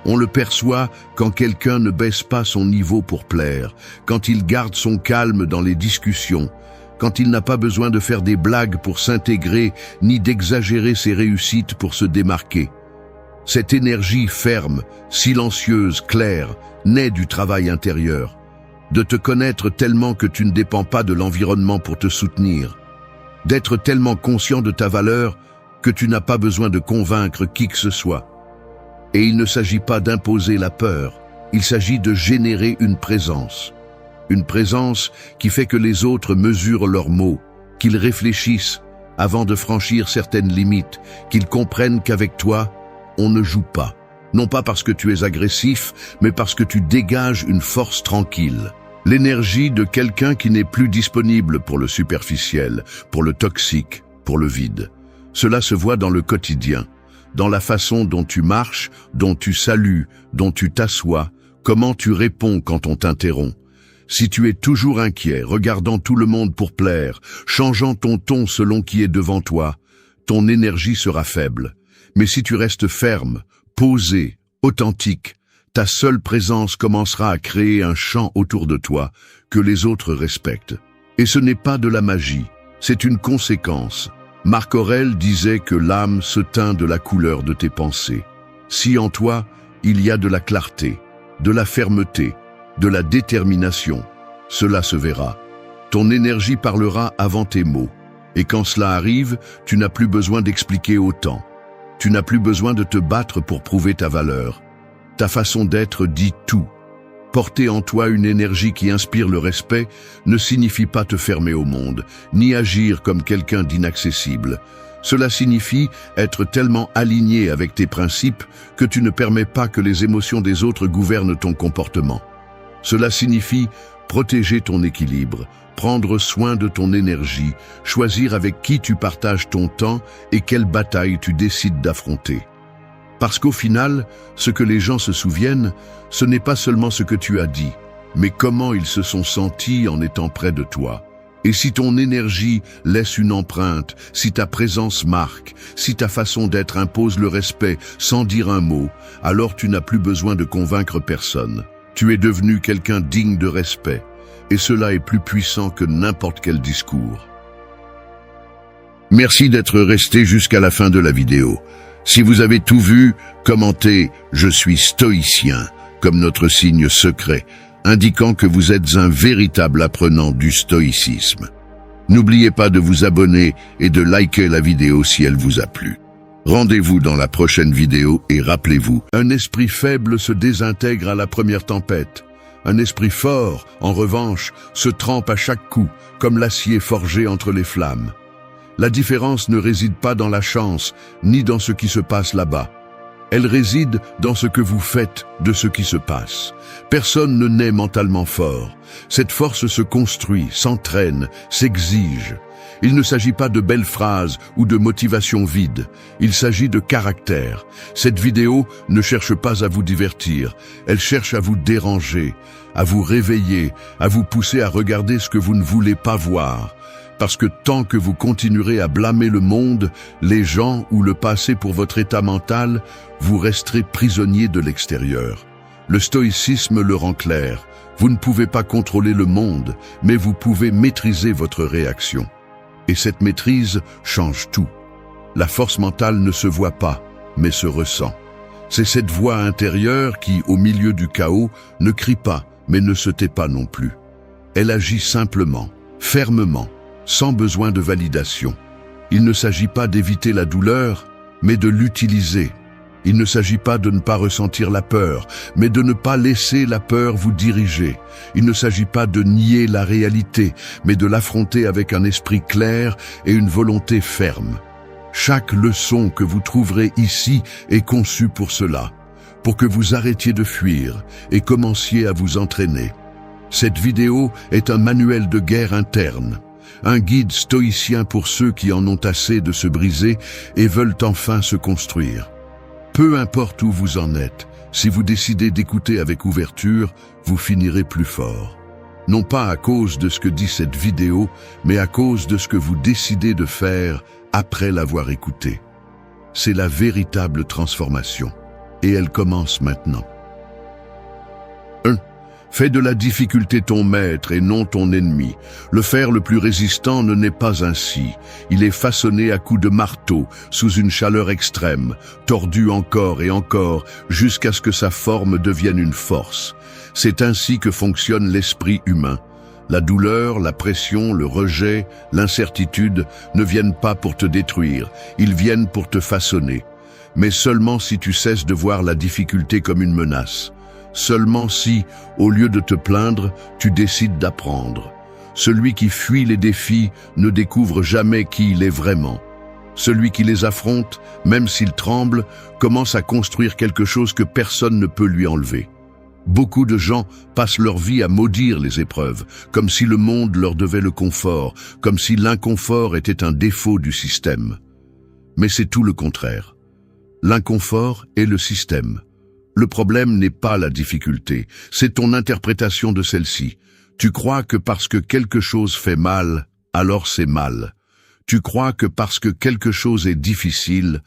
On le perçoit quand quelqu'un ne baisse pas son niveau pour plaire, quand il garde son calme dans les discussions, quand il n'a pas besoin de faire des blagues pour s'intégrer, ni d'exagérer ses réussites pour se démarquer. Cette énergie ferme, silencieuse, claire, naît du travail intérieur. De te connaître tellement que tu ne dépends pas de l'environnement pour te soutenir. D'être tellement conscient de ta valeur que tu n'as pas besoin de convaincre qui que ce soit. Et il ne s'agit pas d'imposer la peur, il s'agit de générer une présence. Une présence qui fait que les autres mesurent leurs mots, qu'ils réfléchissent avant de franchir certaines limites, qu'ils comprennent qu'avec toi, on ne joue pas. Non pas parce que tu es agressif, mais parce que tu dégages une force tranquille. L'énergie de quelqu'un qui n'est plus disponible pour le superficiel, pour le toxique, pour le vide. Cela se voit dans le quotidien, dans la façon dont tu marches, dont tu salues, dont tu t'assois, comment tu réponds quand on t'interrompt. Si tu es toujours inquiet, regardant tout le monde pour plaire, changeant ton ton selon qui est devant toi, ton énergie sera faible. Mais si tu restes ferme, posé, authentique, ta seule présence commencera à créer un champ autour de toi que les autres respectent. Et ce n'est pas de la magie, c'est une conséquence. Marc Aurèle disait que l'âme se teint de la couleur de tes pensées. Si en toi, il y a de la clarté, de la fermeté, de la détermination, cela se verra. Ton énergie parlera avant tes mots. Et quand cela arrive, tu n'as plus besoin d'expliquer autant. Tu n'as plus besoin de te battre pour prouver ta valeur. Ta façon d'être dit tout. Porter en toi une énergie qui inspire le respect ne signifie pas te fermer au monde, ni agir comme quelqu'un d'inaccessible. Cela signifie être tellement aligné avec tes principes que tu ne permets pas que les émotions des autres gouvernent ton comportement. Cela signifie protéger ton équilibre, prendre soin de ton énergie, choisir avec qui tu partages ton temps et quelle bataille tu décides d'affronter. Parce qu'au final, ce que les gens se souviennent, ce n'est pas seulement ce que tu as dit, mais comment ils se sont sentis en étant près de toi. Et si ton énergie laisse une empreinte, si ta présence marque, si ta façon d'être impose le respect sans dire un mot, alors tu n'as plus besoin de convaincre personne. Tu es devenu quelqu'un digne de respect, et cela est plus puissant que n'importe quel discours. Merci d'être resté jusqu'à la fin de la vidéo. Si vous avez tout vu, commentez « Je suis stoïcien » comme notre signe secret, indiquant que vous êtes un véritable apprenant du stoïcisme. N'oubliez pas de vous abonner et de liker la vidéo si elle vous a plu. Rendez-vous dans la prochaine vidéo et rappelez-vous, un esprit faible se désintègre à la première tempête. Un esprit fort, en revanche, se trempe à chaque coup, comme l'acier forgé entre les flammes. La différence ne réside pas dans la chance, ni dans ce qui se passe là-bas. Elle réside dans ce que vous faites de ce qui se passe. Personne ne naît mentalement fort. Cette force se construit, s'entraîne, s'exige. Il ne s'agit pas de belles phrases ou de motivation vide. Il s'agit de caractère. Cette vidéo ne cherche pas à vous divertir. Elle cherche à vous déranger, à vous réveiller, à vous pousser à regarder ce que vous ne voulez pas voir. Parce que tant que vous continuerez à blâmer le monde, les gens ou le passé pour votre état mental, vous resterez prisonnier de l'extérieur. Le stoïcisme le rend clair. Vous ne pouvez pas contrôler le monde, mais vous pouvez maîtriser votre réaction. Et cette maîtrise change tout. La force mentale ne se voit pas, mais se ressent. C'est cette voix intérieure qui, au milieu du chaos, ne crie pas, mais ne se tait pas non plus. Elle agit simplement, fermement, sans besoin de validation. Il ne s'agit pas d'éviter la douleur, mais de l'utiliser. Il ne s'agit pas de ne pas ressentir la peur, mais de ne pas laisser la peur vous diriger. Il ne s'agit pas de nier la réalité, mais de l'affronter avec un esprit clair et une volonté ferme. Chaque leçon que vous trouverez ici est conçue pour cela, pour que vous arrêtiez de fuir et commenciez à vous entraîner. Cette vidéo est un manuel de guerre interne. Un guide stoïcien pour ceux qui en ont assez de se briser et veulent enfin se construire. Peu importe où vous en êtes, si vous décidez d'écouter avec ouverture, vous finirez plus fort. Non pas à cause de ce que dit cette vidéo, mais à cause de ce que vous décidez de faire après l'avoir écoutée. C'est la véritable transformation. Et elle commence maintenant. 1. Fais de la difficulté ton maître et non ton ennemi. Le fer le plus résistant ne naît pas ainsi. Il est façonné à coups de marteau, sous une chaleur extrême, tordu encore et encore, jusqu'à ce que sa forme devienne une force. C'est ainsi que fonctionne l'esprit humain. La douleur, la pression, le rejet, l'incertitude ne viennent pas pour te détruire, ils viennent pour te façonner. Mais seulement si tu cesses de voir la difficulté comme une menace. Seulement si, au lieu de te plaindre, tu décides d'apprendre. Celui qui fuit les défis ne découvre jamais qui il est vraiment. Celui qui les affronte, même s'il tremble, commence à construire quelque chose que personne ne peut lui enlever. Beaucoup de gens passent leur vie à maudire les épreuves, comme si le monde leur devait le confort, comme si l'inconfort était un défaut du système. Mais c'est tout le contraire. L'inconfort est le système. Le problème n'est pas la difficulté, c'est ton interprétation de celle-ci. Tu crois que parce que quelque chose fait mal, alors c'est mal. Tu crois que parce que quelque chose est difficile,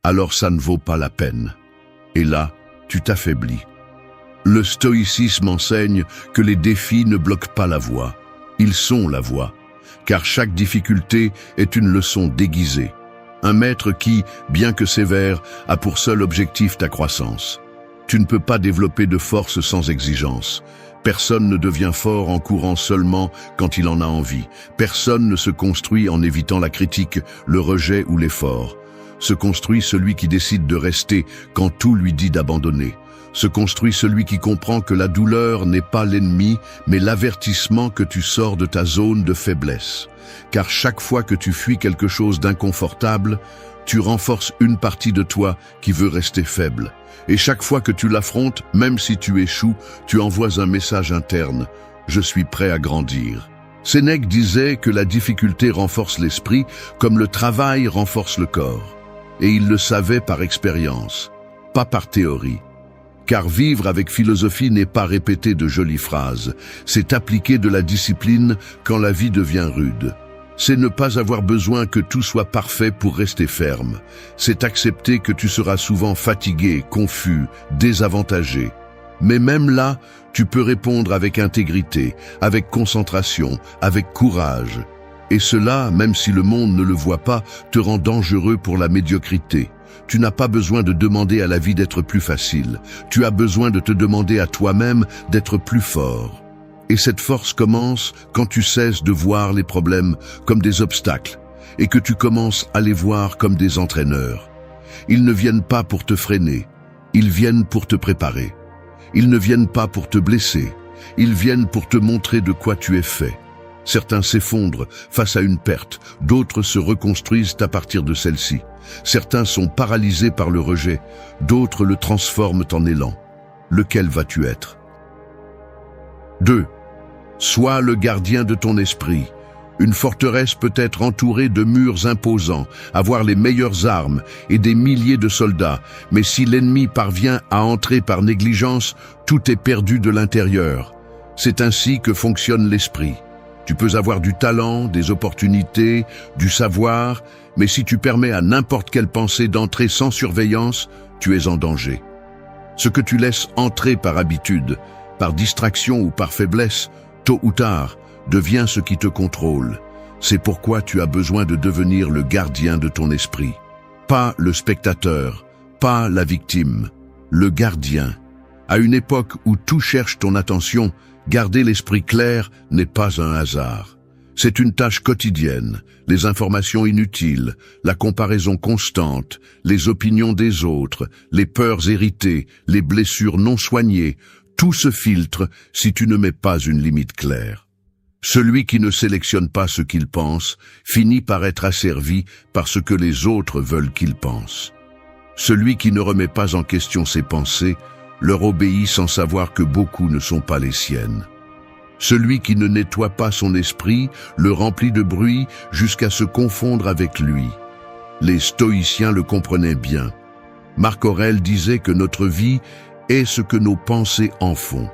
alors ça ne vaut pas la peine. Et là, tu t'affaiblis. Le stoïcisme enseigne que les défis ne bloquent pas la voie. Ils sont la voie, car chaque difficulté est une leçon déguisée. Un maître qui, bien que sévère, a pour seul objectif ta croissance. Tu ne peux pas développer de force sans exigence. Personne ne devient fort en courant seulement quand il en a envie. Personne ne se construit en évitant la critique, le rejet ou l'effort. Se construit celui qui décide de rester quand tout lui dit d'abandonner. Se construit celui qui comprend que la douleur n'est pas l'ennemi, mais l'avertissement que tu sors de ta zone de faiblesse. Car chaque fois que tu fuis quelque chose d'inconfortable, tu renforces une partie de toi qui veut rester faible. Et chaque fois que tu l'affrontes, même si tu échoues, tu envoies un message interne. Je suis prêt à grandir. Sénèque disait que la difficulté renforce l'esprit comme le travail renforce le corps. Et il le savait par expérience, pas par théorie. Car vivre avec philosophie n'est pas répéter de jolies phrases, c'est appliquer de la discipline quand la vie devient rude. C'est ne pas avoir besoin que tout soit parfait pour rester ferme. C'est accepter que tu seras souvent fatigué, confus, désavantagé. Mais même là, tu peux répondre avec intégrité, avec concentration, avec courage. Et cela, même si le monde ne le voit pas, te rend dangereux pour la médiocrité. Tu n'as pas besoin de demander à la vie d'être plus facile. Tu as besoin de te demander à toi-même d'être plus fort. Et cette force commence quand tu cesses de voir les problèmes comme des obstacles et que tu commences à les voir comme des entraîneurs. Ils ne viennent pas pour te freiner, ils viennent pour te préparer. Ils ne viennent pas pour te blesser, ils viennent pour te montrer de quoi tu es fait. Certains s'effondrent face à une perte, d'autres se reconstruisent à partir de celle-ci. Certains sont paralysés par le rejet, d'autres le transforment en élan. Lequel vas-tu être? 2. Sois le gardien de ton esprit. Une forteresse peut être entourée de murs imposants, avoir les meilleures armes et des milliers de soldats, mais si l'ennemi parvient à entrer par négligence, tout est perdu de l'intérieur. C'est ainsi que fonctionne l'esprit. Tu peux avoir du talent, des opportunités, du savoir, mais si tu permets à n'importe quelle pensée d'entrer sans surveillance, tu es en danger. Ce que tu laisses entrer par habitude, par distraction ou par faiblesse, tôt ou tard, devient ce qui te contrôle. C'est pourquoi tu as besoin de devenir le gardien de ton esprit. Pas le spectateur, pas la victime, le gardien. À une époque où tout cherche ton attention, garder l'esprit clair n'est pas un hasard. C'est une tâche quotidienne, les informations inutiles, la comparaison constante, les opinions des autres, les peurs héritées, les blessures non soignées, tout se filtre si tu ne mets pas une limite claire. Celui qui ne sélectionne pas ce qu'il pense finit par être asservi par ce que les autres veulent qu'il pense. Celui qui ne remet pas en question ses pensées leur obéit sans savoir que beaucoup ne sont pas les siennes. Celui qui ne nettoie pas son esprit le remplit de bruit jusqu'à se confondre avec lui. Les stoïciens le comprenaient bien. Marc Aurèle disait que notre vie est ce que nos pensées en font.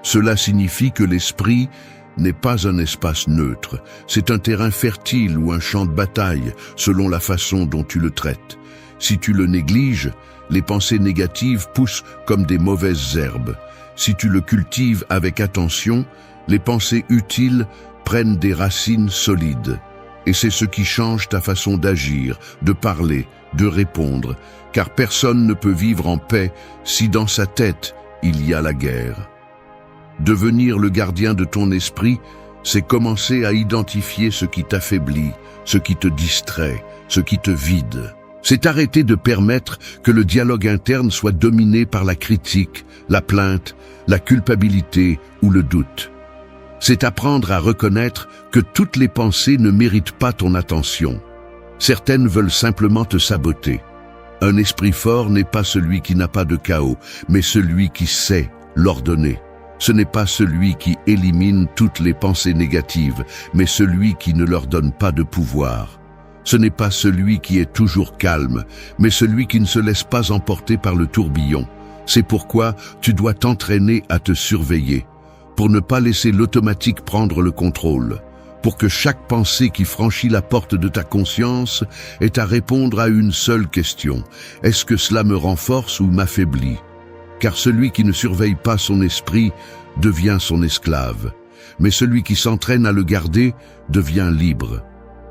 Cela signifie que l'esprit n'est pas un espace neutre, c'est un terrain fertile ou un champ de bataille, selon la façon dont tu le traites. Si tu le négliges, les pensées négatives poussent comme des mauvaises herbes. Si tu le cultives avec attention, les pensées utiles prennent des racines solides. Et c'est ce qui change ta façon d'agir, de parler, de répondre, car personne ne peut vivre en paix si dans sa tête il y a la guerre. Devenir le gardien de ton esprit, c'est commencer à identifier ce qui t'affaiblit, ce qui te distrait, ce qui te vide. C'est arrêter de permettre que le dialogue interne soit dominé par la critique, la plainte, la culpabilité ou le doute. C'est apprendre à reconnaître que toutes les pensées ne méritent pas ton attention. Certaines veulent simplement te saboter. Un esprit fort n'est pas celui qui n'a pas de chaos, mais celui qui sait l'ordonner. Ce n'est pas celui qui élimine toutes les pensées négatives, mais celui qui ne leur donne pas de pouvoir. Ce n'est pas celui qui est toujours calme, mais celui qui ne se laisse pas emporter par le tourbillon. C'est pourquoi tu dois t'entraîner à te surveiller, pour ne pas laisser l'automatique prendre le contrôle, pour que chaque pensée qui franchit la porte de ta conscience ait à répondre à une seule question. Est-ce que cela me renforce ou m'affaiblit? Car celui qui ne surveille pas son esprit devient son esclave, mais celui qui s'entraîne à le garder devient libre.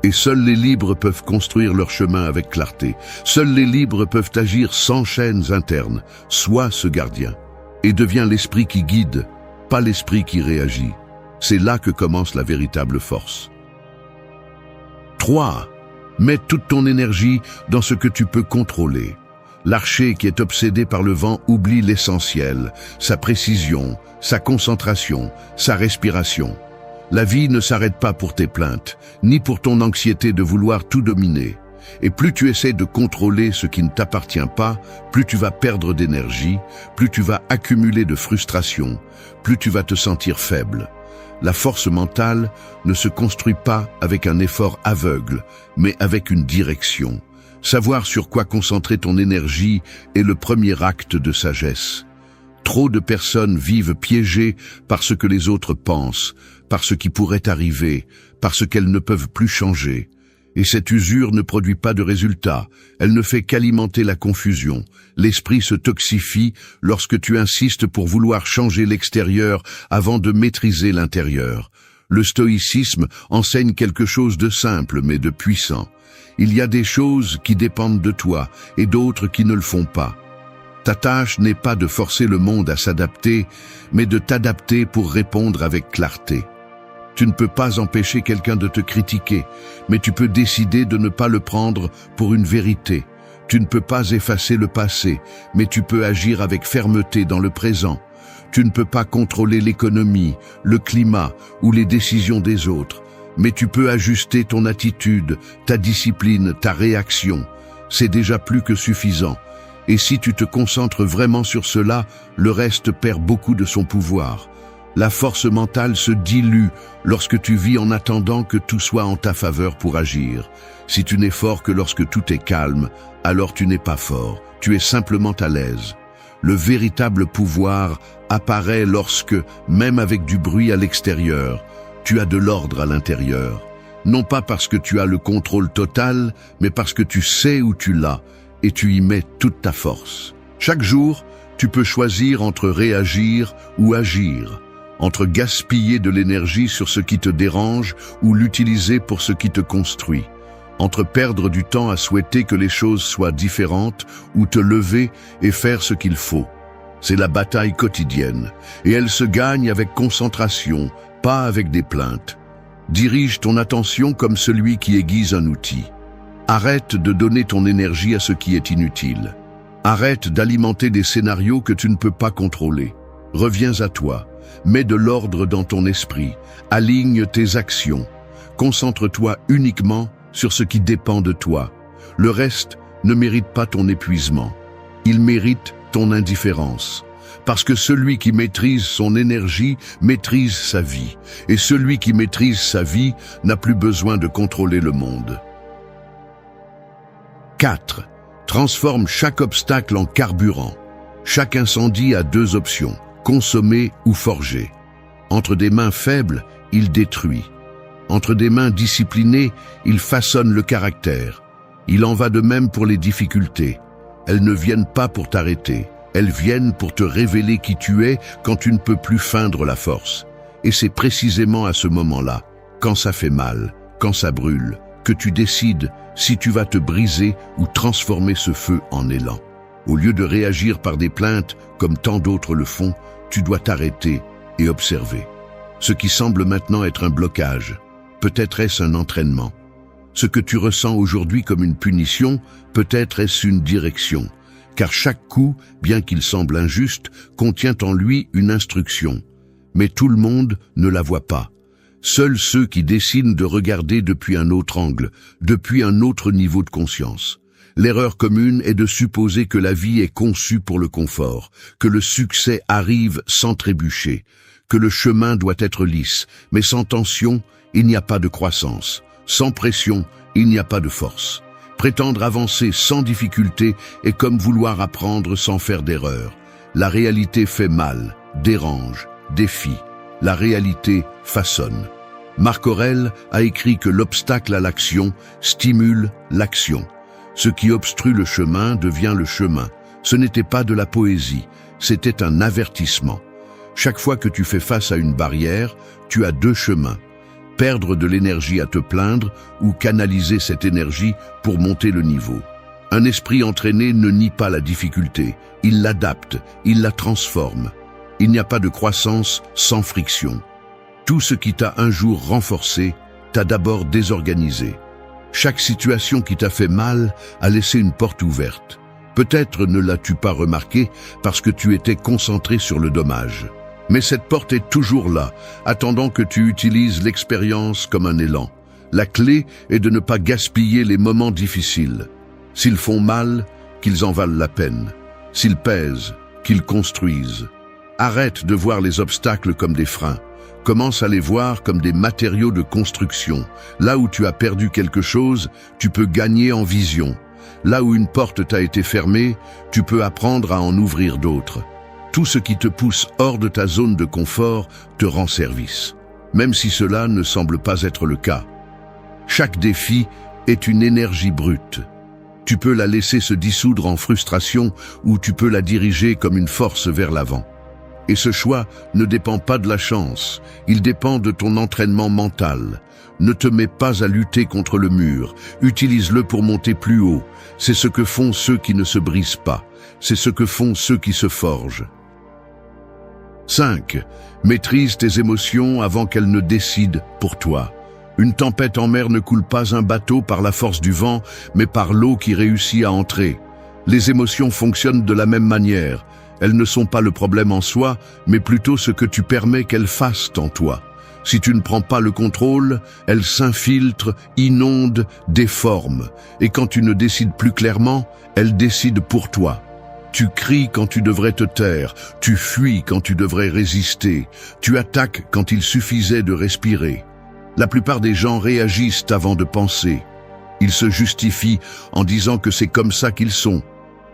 Et seuls les libres peuvent construire leur chemin avec clarté. Seuls les libres peuvent agir sans chaînes internes. Sois ce gardien, et deviens l'esprit qui guide, pas l'esprit qui réagit. C'est là que commence la véritable force. 3. Mets toute ton énergie dans ce que tu peux contrôler. L'archer qui est obsédé par le vent oublie l'essentiel, sa précision, sa concentration, sa respiration. La vie ne s'arrête pas pour tes plaintes, ni pour ton anxiété de vouloir tout dominer. Et plus tu essaies de contrôler ce qui ne t'appartient pas, plus tu vas perdre d'énergie, plus tu vas accumuler de frustration, plus tu vas te sentir faible. La force mentale ne se construit pas avec un effort aveugle, mais avec une direction. Savoir sur quoi concentrer ton énergie est le premier acte de sagesse. Trop de personnes vivent piégées par ce que les autres pensent, par ce qui pourrait arriver, par ce qu'elles ne peuvent plus changer. Et cette usure ne produit pas de résultats, elle ne fait qu'alimenter la confusion. L'esprit se toxifie lorsque tu insistes pour vouloir changer l'extérieur avant de maîtriser l'intérieur. Le stoïcisme enseigne quelque chose de simple mais de puissant. Il y a des choses qui dépendent de toi et d'autres qui ne le font pas. Ta tâche n'est pas de forcer le monde à s'adapter, mais de t'adapter pour répondre avec clarté. Tu ne peux pas empêcher quelqu'un de te critiquer, mais tu peux décider de ne pas le prendre pour une vérité. Tu ne peux pas effacer le passé, mais tu peux agir avec fermeté dans le présent. Tu ne peux pas contrôler l'économie, le climat ou les décisions des autres, mais tu peux ajuster ton attitude, ta discipline, ta réaction. C'est déjà plus que suffisant. Et si tu te concentres vraiment sur cela, le reste perd beaucoup de son pouvoir. La force mentale se dilue lorsque tu vis en attendant que tout soit en ta faveur pour agir. Si tu n'es fort que lorsque tout est calme, alors tu n'es pas fort, tu es simplement à l'aise. Le véritable pouvoir apparaît lorsque, même avec du bruit à l'extérieur, tu as de l'ordre à l'intérieur. Non pas parce que tu as le contrôle total, mais parce que tu sais où tu l'as et tu y mets toute ta force. Chaque jour, tu peux choisir entre réagir ou agir, entre gaspiller de l'énergie sur ce qui te dérange ou l'utiliser pour ce qui te construit, entre perdre du temps à souhaiter que les choses soient différentes ou te lever et faire ce qu'il faut. C'est la bataille quotidienne, et elle se gagne avec concentration, pas avec des plaintes. Dirige ton attention comme celui qui aiguise un outil. Arrête de donner ton énergie à ce qui est inutile. Arrête d'alimenter des scénarios que tu ne peux pas contrôler. Reviens à toi. Mets de l'ordre dans ton esprit. Aligne tes actions. Concentre-toi uniquement sur ce qui dépend de toi. Le reste ne mérite pas ton épuisement. Il mérite ton indifférence. Parce que celui qui maîtrise son énergie maîtrise sa vie. Et celui qui maîtrise sa vie n'a plus besoin de contrôler le monde. 4. Transforme chaque obstacle en carburant. Chaque incendie a deux options, consommer ou forger. Entre des mains faibles, il détruit. Entre des mains disciplinées, il façonne le caractère. Il en va de même pour les difficultés. Elles ne viennent pas pour t'arrêter. Elles viennent pour te révéler qui tu es quand tu ne peux plus feindre la force. Et c'est précisément à ce moment-là, quand ça fait mal, quand ça brûle, que tu décides si tu vas te briser ou transformer ce feu en élan. Au lieu de réagir par des plaintes, comme tant d'autres le font, tu dois t'arrêter et observer. Ce qui semble maintenant être un blocage, peut-être est-ce un entraînement. Ce que tu ressens aujourd'hui comme une punition, peut-être est-ce une direction. Car chaque coup, bien qu'il semble injuste, contient en lui une instruction. Mais tout le monde ne la voit pas. Seuls ceux qui décident de regarder depuis un autre angle, depuis un autre niveau de conscience. L'erreur commune est de supposer que la vie est conçue pour le confort, que le succès arrive sans trébucher, que le chemin doit être lisse, mais sans tension, il n'y a pas de croissance. Sans pression, il n'y a pas de force. Prétendre avancer sans difficulté est comme vouloir apprendre sans faire d'erreur. La réalité fait mal, dérange, défie. La réalité façonne. Marc Aurèle a écrit que l'obstacle à l'action stimule l'action. Ce qui obstrue le chemin devient le chemin. Ce n'était pas de la poésie, c'était un avertissement. Chaque fois que tu fais face à une barrière, tu as deux chemins. Perdre de l'énergie à te plaindre ou canaliser cette énergie pour monter le niveau. Un esprit entraîné ne nie pas la difficulté, il l'adapte, il la transforme. Il n'y a pas de croissance sans friction. Tout ce qui t'a un jour renforcé t'a d'abord désorganisé. Chaque situation qui t'a fait mal a laissé une porte ouverte. Peut-être ne l'as-tu pas remarqué parce que tu étais concentré sur le dommage. Mais cette porte est toujours là, attendant que tu utilises l'expérience comme un élan. La clé est de ne pas gaspiller les moments difficiles. S'ils font mal, qu'ils en valent la peine. S'ils pèsent, qu'ils construisent. Arrête de voir les obstacles comme des freins. Commence à les voir comme des matériaux de construction. Là où tu as perdu quelque chose, tu peux gagner en vision. Là où une porte t'a été fermée, tu peux apprendre à en ouvrir d'autres. Tout ce qui te pousse hors de ta zone de confort te rend service, même si cela ne semble pas être le cas. Chaque défi est une énergie brute. Tu peux la laisser se dissoudre en frustration ou tu peux la diriger comme une force vers l'avant. Et ce choix ne dépend pas de la chance, il dépend de ton entraînement mental. Ne te mets pas à lutter contre le mur, utilise-le pour monter plus haut. C'est ce que font ceux qui ne se brisent pas, c'est ce que font ceux qui se forgent. 5. Maîtrise tes émotions avant qu'elles ne décident pour toi. Une tempête en mer ne coule pas un bateau par la force du vent, mais par l'eau qui réussit à entrer. Les émotions fonctionnent de la même manière. Elles ne sont pas le problème en soi, mais plutôt ce que tu permets qu'elles fassent en toi. Si tu ne prends pas le contrôle, elles s'infiltrent, inondent, déforment. Et quand tu ne décides plus clairement, elles décident pour toi. Tu cries quand tu devrais te taire, tu fuis quand tu devrais résister, tu attaques quand il suffisait de respirer. La plupart des gens réagissent avant de penser. Ils se justifient en disant que c'est comme ça qu'ils sont,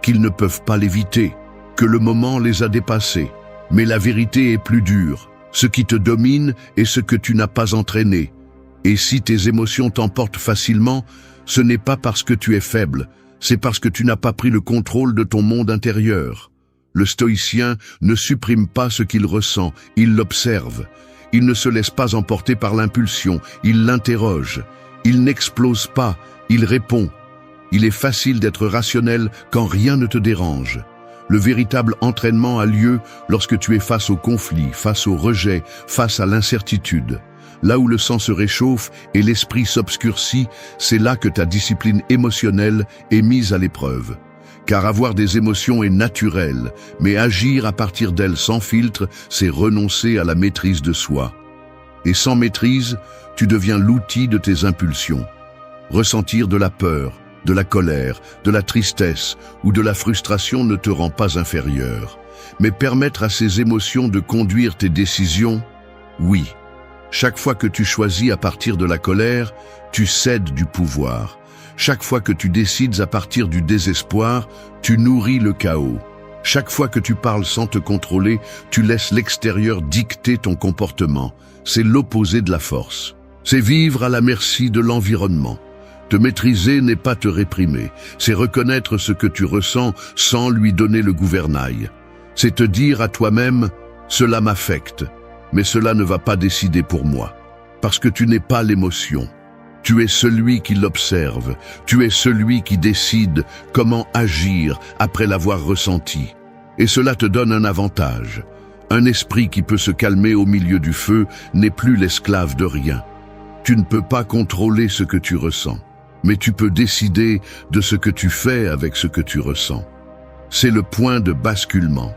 qu'ils ne peuvent pas l'éviter, que le moment les a dépassés. Mais la vérité est plus dure. Ce qui te domine est ce que tu n'as pas entraîné. Et si tes émotions t'emportent facilement, ce n'est pas parce que tu es faible, c'est parce que tu n'as pas pris le contrôle de ton monde intérieur. Le stoïcien ne supprime pas ce qu'il ressent, il l'observe. Il ne se laisse pas emporter par l'impulsion, il l'interroge. Il n'explose pas, il répond. Il est facile d'être rationnel quand rien ne te dérange. Le véritable entraînement a lieu lorsque tu es face au conflit, face au rejet, face à l'incertitude. Là où le sang se réchauffe et l'esprit s'obscurcit, c'est là que ta discipline émotionnelle est mise à l'épreuve. Car avoir des émotions est naturel, mais agir à partir d'elles sans filtre, c'est renoncer à la maîtrise de soi. Et sans maîtrise, tu deviens l'outil de tes impulsions. Ressentir de la peur, de la colère, de la tristesse ou de la frustration ne te rend pas inférieur. Mais permettre à ces émotions de conduire tes décisions, oui. Chaque fois que tu choisis à partir de la colère, tu cèdes du pouvoir. Chaque fois que tu décides à partir du désespoir, tu nourris le chaos. Chaque fois que tu parles sans te contrôler, tu laisses l'extérieur dicter ton comportement. C'est l'opposé de la force. C'est vivre à la merci de l'environnement. Te maîtriser n'est pas te réprimer, c'est reconnaître ce que tu ressens sans lui donner le gouvernail. C'est te dire à toi-même « cela m'affecte, mais cela ne va pas décider pour moi ». Parce que tu n'es pas l'émotion. Tu es celui qui l'observe, tu es celui qui décide comment agir après l'avoir ressenti. Et cela te donne un avantage. Un esprit qui peut se calmer au milieu du feu n'est plus l'esclave de rien. Tu ne peux pas contrôler ce que tu ressens, mais tu peux décider de ce que tu fais avec ce que tu ressens. C'est le point de basculement.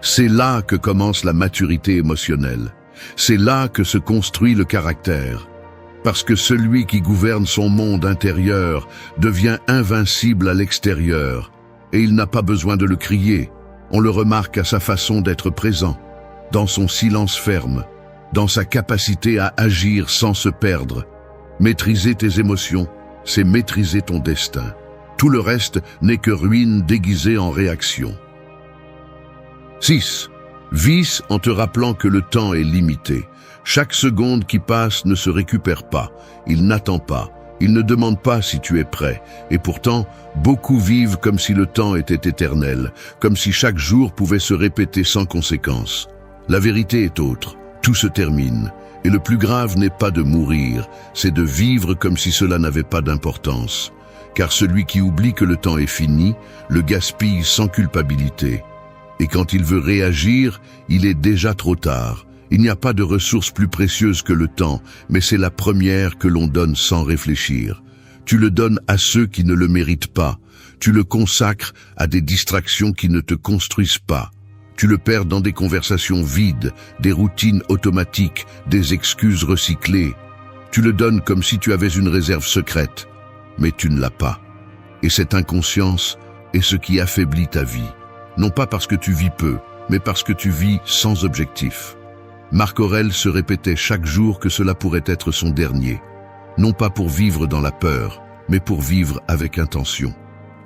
C'est là que commence la maturité émotionnelle. C'est là que se construit le caractère. Parce que celui qui gouverne son monde intérieur devient invincible à l'extérieur, et il n'a pas besoin de le crier. On le remarque à sa façon d'être présent, dans son silence ferme, dans sa capacité à agir sans se perdre. Maîtriser tes émotions, c'est maîtriser ton destin. Tout le reste n'est que ruine déguisée en réaction. 6. Vis en te rappelant que le temps est limité. Chaque seconde qui passe ne se récupère pas, il n'attend pas, il ne demande pas si tu es prêt. Et pourtant, beaucoup vivent comme si le temps était éternel, comme si chaque jour pouvait se répéter sans conséquence. La vérité est autre, tout se termine. Et le plus grave n'est pas de mourir, c'est de vivre comme si cela n'avait pas d'importance. Car celui qui oublie que le temps est fini, le gaspille sans culpabilité. Et quand il veut réagir, il est déjà trop tard. Il n'y a pas de ressource plus précieuse que le temps, mais c'est la première que l'on donne sans réfléchir. Tu le donnes à ceux qui ne le méritent pas. Tu le consacres à des distractions qui ne te construisent pas. Tu le perds dans des conversations vides, des routines automatiques, des excuses recyclées. Tu le donnes comme si tu avais une réserve secrète, mais tu ne l'as pas. Et cette inconscience est ce qui affaiblit ta vie. Non pas parce que tu vis peu, mais parce que tu vis sans objectif. Marc Aurèle se répétait chaque jour que cela pourrait être son dernier. Non pas pour vivre dans la peur, mais pour vivre avec intention.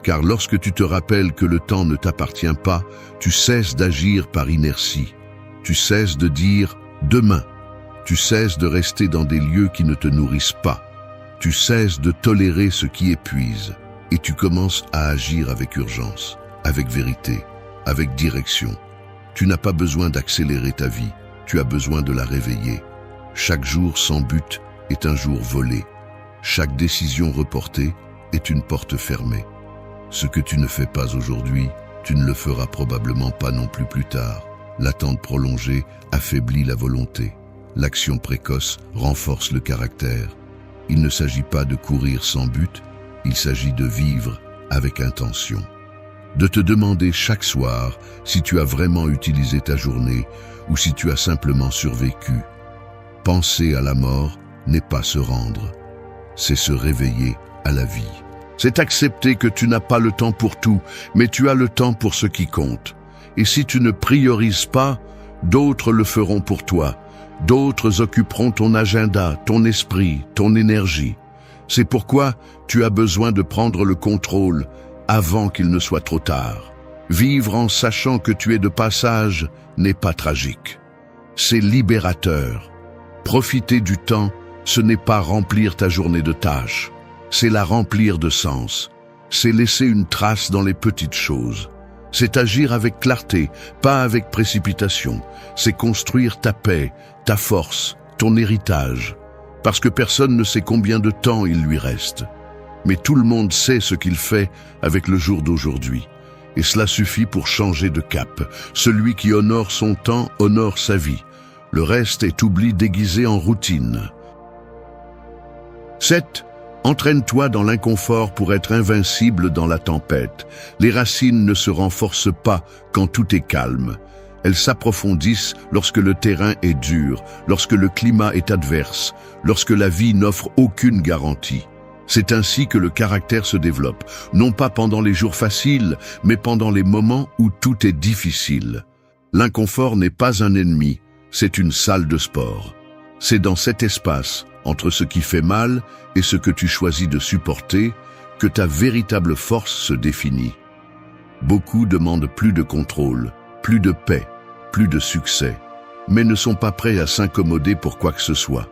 Car lorsque tu te rappelles que le temps ne t'appartient pas, tu cesses d'agir par inertie. Tu cesses de dire « demain ». Tu cesses de rester dans des lieux qui ne te nourrissent pas. Tu cesses de tolérer ce qui épuise. Et tu commences à agir avec urgence, avec vérité, avec direction. Tu n'as pas besoin d'accélérer ta vie, tu as besoin de la réveiller. Chaque jour sans but est un jour volé. Chaque décision reportée est une porte fermée. Ce que tu ne fais pas aujourd'hui, tu ne le feras probablement pas non plus tard. L'attente prolongée affaiblit la volonté. L'action précoce renforce le caractère. Il ne s'agit pas de courir sans but, il s'agit de vivre avec intention. De te demander chaque soir si tu as vraiment utilisé ta journée ou si tu as simplement survécu. Penser à la mort n'est pas se rendre, c'est se réveiller à la vie. C'est accepter que tu n'as pas le temps pour tout, mais tu as le temps pour ce qui compte. Et si tu ne priorises pas, d'autres le feront pour toi. D'autres occuperont ton agenda, ton esprit, ton énergie. C'est pourquoi tu as besoin de prendre le contrôle avant qu'il ne soit trop tard. Vivre en sachant que tu es de passage n'est pas tragique. C'est libérateur. Profiter du temps, ce n'est pas remplir ta journée de tâches. C'est la remplir de sens. C'est laisser une trace dans les petites choses. C'est agir avec clarté, pas avec précipitation. C'est construire ta paix, ta force, ton héritage. Parce que personne ne sait combien de temps il lui reste. Mais tout le monde sait ce qu'il fait avec le jour d'aujourd'hui. Et cela suffit pour changer de cap. Celui qui honore son temps honore sa vie. Le reste est oubli déguisé en routine. 7. Entraîne-toi dans l'inconfort pour être invincible dans la tempête. Les racines ne se renforcent pas quand tout est calme. Elles s'approfondissent lorsque le terrain est dur, lorsque le climat est adverse, lorsque la vie n'offre aucune garantie. C'est ainsi que le caractère se développe, non pas pendant les jours faciles, mais pendant les moments où tout est difficile. L'inconfort n'est pas un ennemi, c'est une salle de sport. C'est dans cet espace, entre ce qui fait mal et ce que tu choisis de supporter, que ta véritable force se définit. Beaucoup demandent plus de contrôle, plus de paix, plus de succès, mais ne sont pas prêts à s'accommoder pour quoi que ce soit.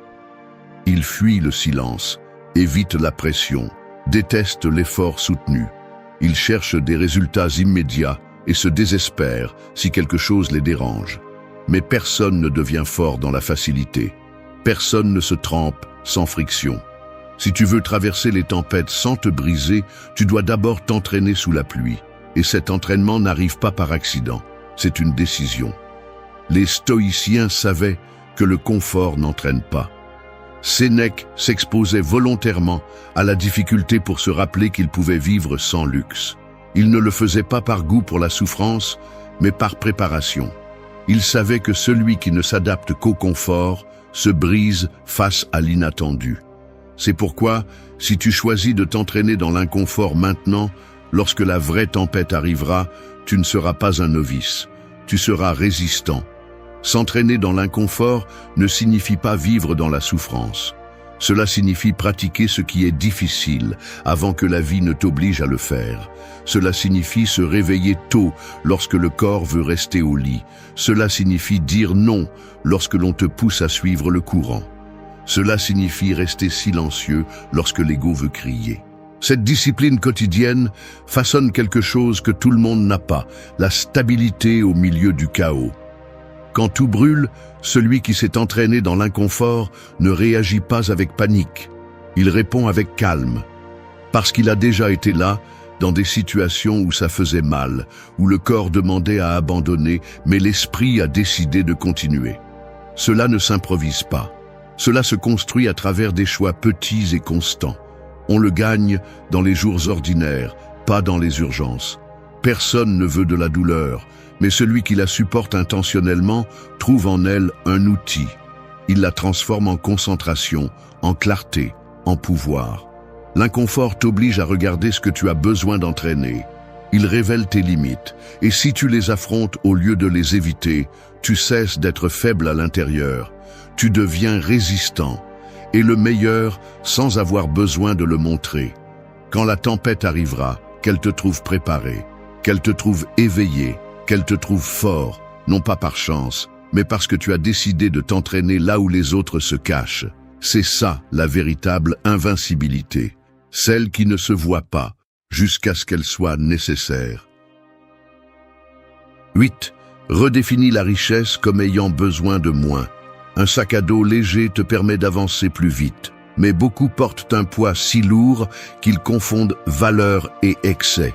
Ils fuient le silence, évitent la pression, détestent l'effort soutenu. Ils cherchent des résultats immédiats et se désespèrent si quelque chose les dérange. Mais personne ne devient fort dans la facilité. Personne ne se trempe sans friction. Si tu veux traverser les tempêtes sans te briser, tu dois d'abord t'entraîner sous la pluie. Et cet entraînement n'arrive pas par accident, c'est une décision. Les stoïciens savaient que le confort n'entraîne pas. Sénèque s'exposait volontairement à la difficulté pour se rappeler qu'il pouvait vivre sans luxe. Il ne le faisait pas par goût pour la souffrance, mais par préparation. Il savait que celui qui ne s'adapte qu'au confort se brise face à l'inattendu. C'est pourquoi, si tu choisis de t'entraîner dans l'inconfort maintenant, lorsque la vraie tempête arrivera, tu ne seras pas un novice, tu seras résistant. S'entraîner dans l'inconfort ne signifie pas vivre dans la souffrance. Cela signifie pratiquer ce qui est difficile avant que la vie ne t'oblige à le faire. Cela signifie se réveiller tôt lorsque le corps veut rester au lit. Cela signifie dire non lorsque l'on te pousse à suivre le courant. Cela signifie rester silencieux lorsque l'ego veut crier. Cette discipline quotidienne façonne quelque chose que tout le monde n'a pas, la stabilité au milieu du chaos. Quand tout brûle, celui qui s'est entraîné dans l'inconfort ne réagit pas avec panique. Il répond avec calme. Parce qu'il a déjà été là, dans des situations où ça faisait mal, où le corps demandait à abandonner, mais l'esprit a décidé de continuer. Cela ne s'improvise pas. Cela se construit à travers des choix petits et constants. On le gagne dans les jours ordinaires, pas dans les urgences. Personne ne veut de la douleur, mais celui qui la supporte intentionnellement trouve en elle un outil. Il la transforme en concentration, en clarté, en pouvoir. L'inconfort t'oblige à regarder ce que tu as besoin d'entraîner. Il révèle tes limites, et si tu les affrontes au lieu de les éviter, tu cesses d'être faible à l'intérieur. Tu deviens résistant, et le meilleur sans avoir besoin de le montrer. Quand la tempête arrivera, qu'elle te trouve préparé, qu'elle te trouve éveillé, qu'elle te trouve fort, non pas par chance, mais parce que tu as décidé de t'entraîner là où les autres se cachent. C'est ça la véritable invincibilité, celle qui ne se voit pas, jusqu'à ce qu'elle soit nécessaire. 8. Redéfinis la richesse comme ayant besoin de moins. Un sac à dos léger te permet d'avancer plus vite, mais beaucoup portent un poids si lourd qu'ils confondent valeur et excès.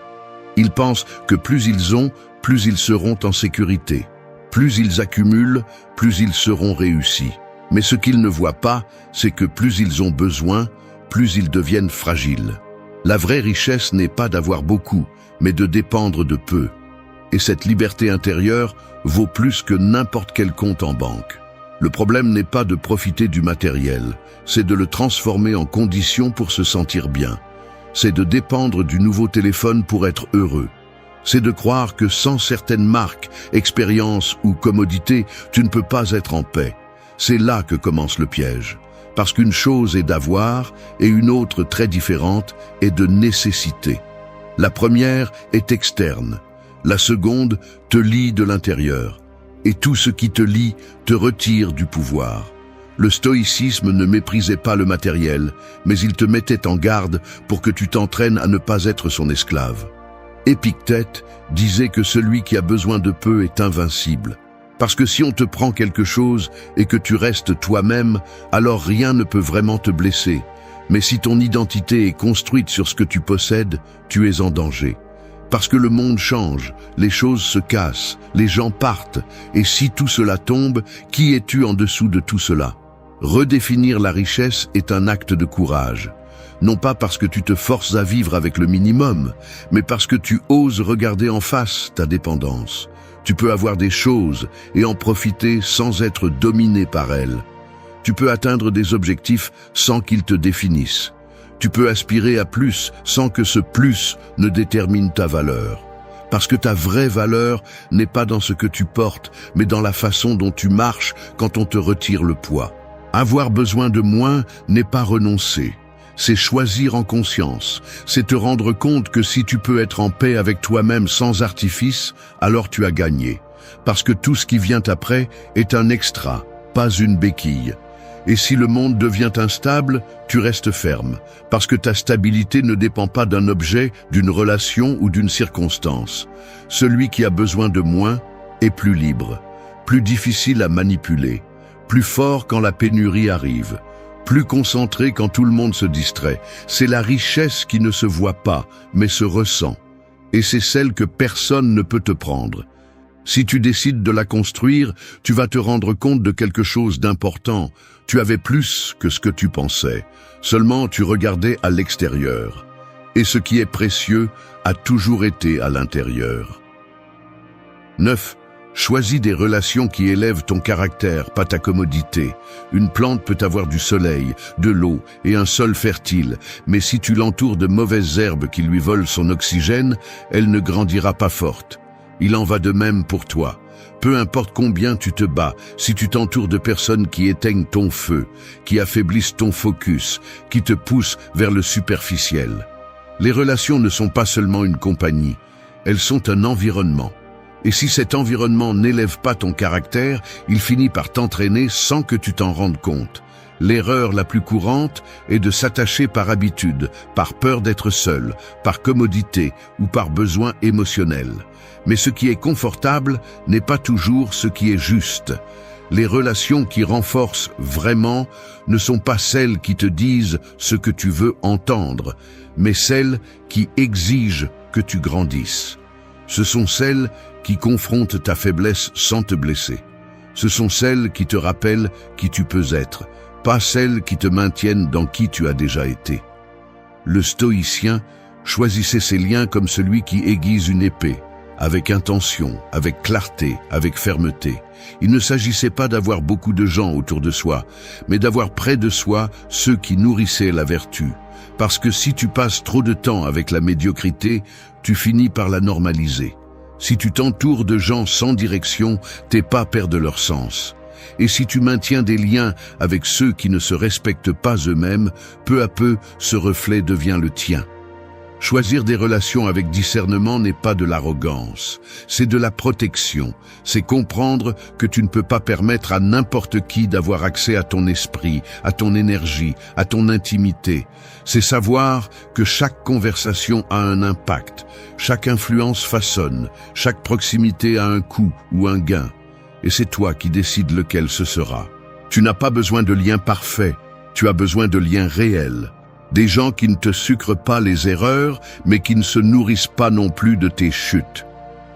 Ils pensent que plus ils ont, plus ils seront en sécurité. Plus ils accumulent, plus ils seront réussis. Mais ce qu'ils ne voient pas, c'est que plus ils ont besoin, plus ils deviennent fragiles. La vraie richesse n'est pas d'avoir beaucoup, mais de dépendre de peu. Et cette liberté intérieure vaut plus que n'importe quel compte en banque. Le problème n'est pas de profiter du matériel, c'est de le transformer en condition pour se sentir bien. C'est de dépendre du nouveau téléphone pour être heureux. C'est de croire que sans certaines marques, expériences ou commodités, tu ne peux pas être en paix. C'est là que commence le piège. Parce qu'une chose est d'avoir et une autre très différente est de nécessité. La première est externe, la seconde te lie de l'intérieur. Et tout ce qui te lie te retire du pouvoir. Le stoïcisme ne méprisait pas le matériel, mais il te mettait en garde pour que tu t'entraînes à ne pas être son esclave. Épictète disait que celui qui a besoin de peu est invincible. Parce que si on te prend quelque chose et que tu restes toi-même, alors rien ne peut vraiment te blesser. Mais si ton identité est construite sur ce que tu possèdes, tu es en danger. Parce que le monde change, les choses se cassent, les gens partent, et si tout cela tombe, qui es-tu en dessous de tout cela? Redéfinir la richesse est un acte de courage. Non pas parce que tu te forces à vivre avec le minimum, mais parce que tu oses regarder en face ta dépendance. Tu peux avoir des choses et en profiter sans être dominé par elles. Tu peux atteindre des objectifs sans qu'ils te définissent. Tu peux aspirer à plus sans que ce plus ne détermine ta valeur. Parce que ta vraie valeur n'est pas dans ce que tu portes, mais dans la façon dont tu marches quand on te retire le poids. Avoir besoin de moins n'est pas renoncer. C'est choisir en conscience. C'est te rendre compte que si tu peux être en paix avec toi-même sans artifice, alors tu as gagné. Parce que tout ce qui vient après est un extra, pas une béquille. Et si le monde devient instable, tu restes ferme, parce que ta stabilité ne dépend pas d'un objet, d'une relation ou d'une circonstance. Celui qui a besoin de moins est plus libre, plus difficile à manipuler, plus fort quand la pénurie arrive, plus concentré quand tout le monde se distrait. C'est la richesse qui ne se voit pas, mais se ressent. Et c'est celle que personne ne peut te prendre. Si tu décides de la construire, tu vas te rendre compte de quelque chose d'important. Tu avais plus que ce que tu pensais. Seulement tu regardais à l'extérieur. Et ce qui est précieux a toujours été à l'intérieur. 9. Choisis des relations qui élèvent ton caractère, pas ta commodité. Une plante peut avoir du soleil, de l'eau et un sol fertile, mais si tu l'entoures de mauvaises herbes qui lui volent son oxygène, elle ne grandira pas forte. Il en va de même pour toi. Peu importe combien tu te bats, si tu t'entoures de personnes qui éteignent ton feu, qui affaiblissent ton focus, qui te poussent vers le superficiel. Les relations ne sont pas seulement une compagnie, elles sont un environnement. Et si cet environnement n'élève pas ton caractère, il finit par t'entraîner sans que tu t'en rendes compte. L'erreur la plus courante est de s'attacher par habitude, par peur d'être seul, par commodité ou par besoin émotionnel. Mais ce qui est confortable n'est pas toujours ce qui est juste. Les relations qui renforcent vraiment ne sont pas celles qui te disent ce que tu veux entendre, mais celles qui exigent que tu grandisses. Ce sont celles qui confrontent ta faiblesse sans te blesser. Ce sont celles qui te rappellent qui tu peux être, pas celles qui te maintiennent dans qui tu as déjà été. Le stoïcien choisissait ses liens comme celui qui aiguise une épée, avec intention, avec clarté, avec fermeté. Il ne s'agissait pas d'avoir beaucoup de gens autour de soi, mais d'avoir près de soi ceux qui nourrissaient la vertu. Parce que si tu passes trop de temps avec la médiocrité, tu finis par la normaliser. Si tu t'entoures de gens sans direction, tes pas perdent leur sens. Et si tu maintiens des liens avec ceux qui ne se respectent pas eux-mêmes, peu à peu, ce reflet devient le tien. Choisir des relations avec discernement n'est pas de l'arrogance, c'est de la protection. C'est comprendre que tu ne peux pas permettre à n'importe qui d'avoir accès à ton esprit, à ton énergie, à ton intimité. C'est savoir que chaque conversation a un impact, chaque influence façonne, chaque proximité a un coût ou un gain. Et c'est toi qui décides lequel ce sera. Tu n'as pas besoin de liens parfaits, tu as besoin de liens réels. Des gens qui ne te sucrent pas les erreurs, mais qui ne se nourrissent pas non plus de tes chutes.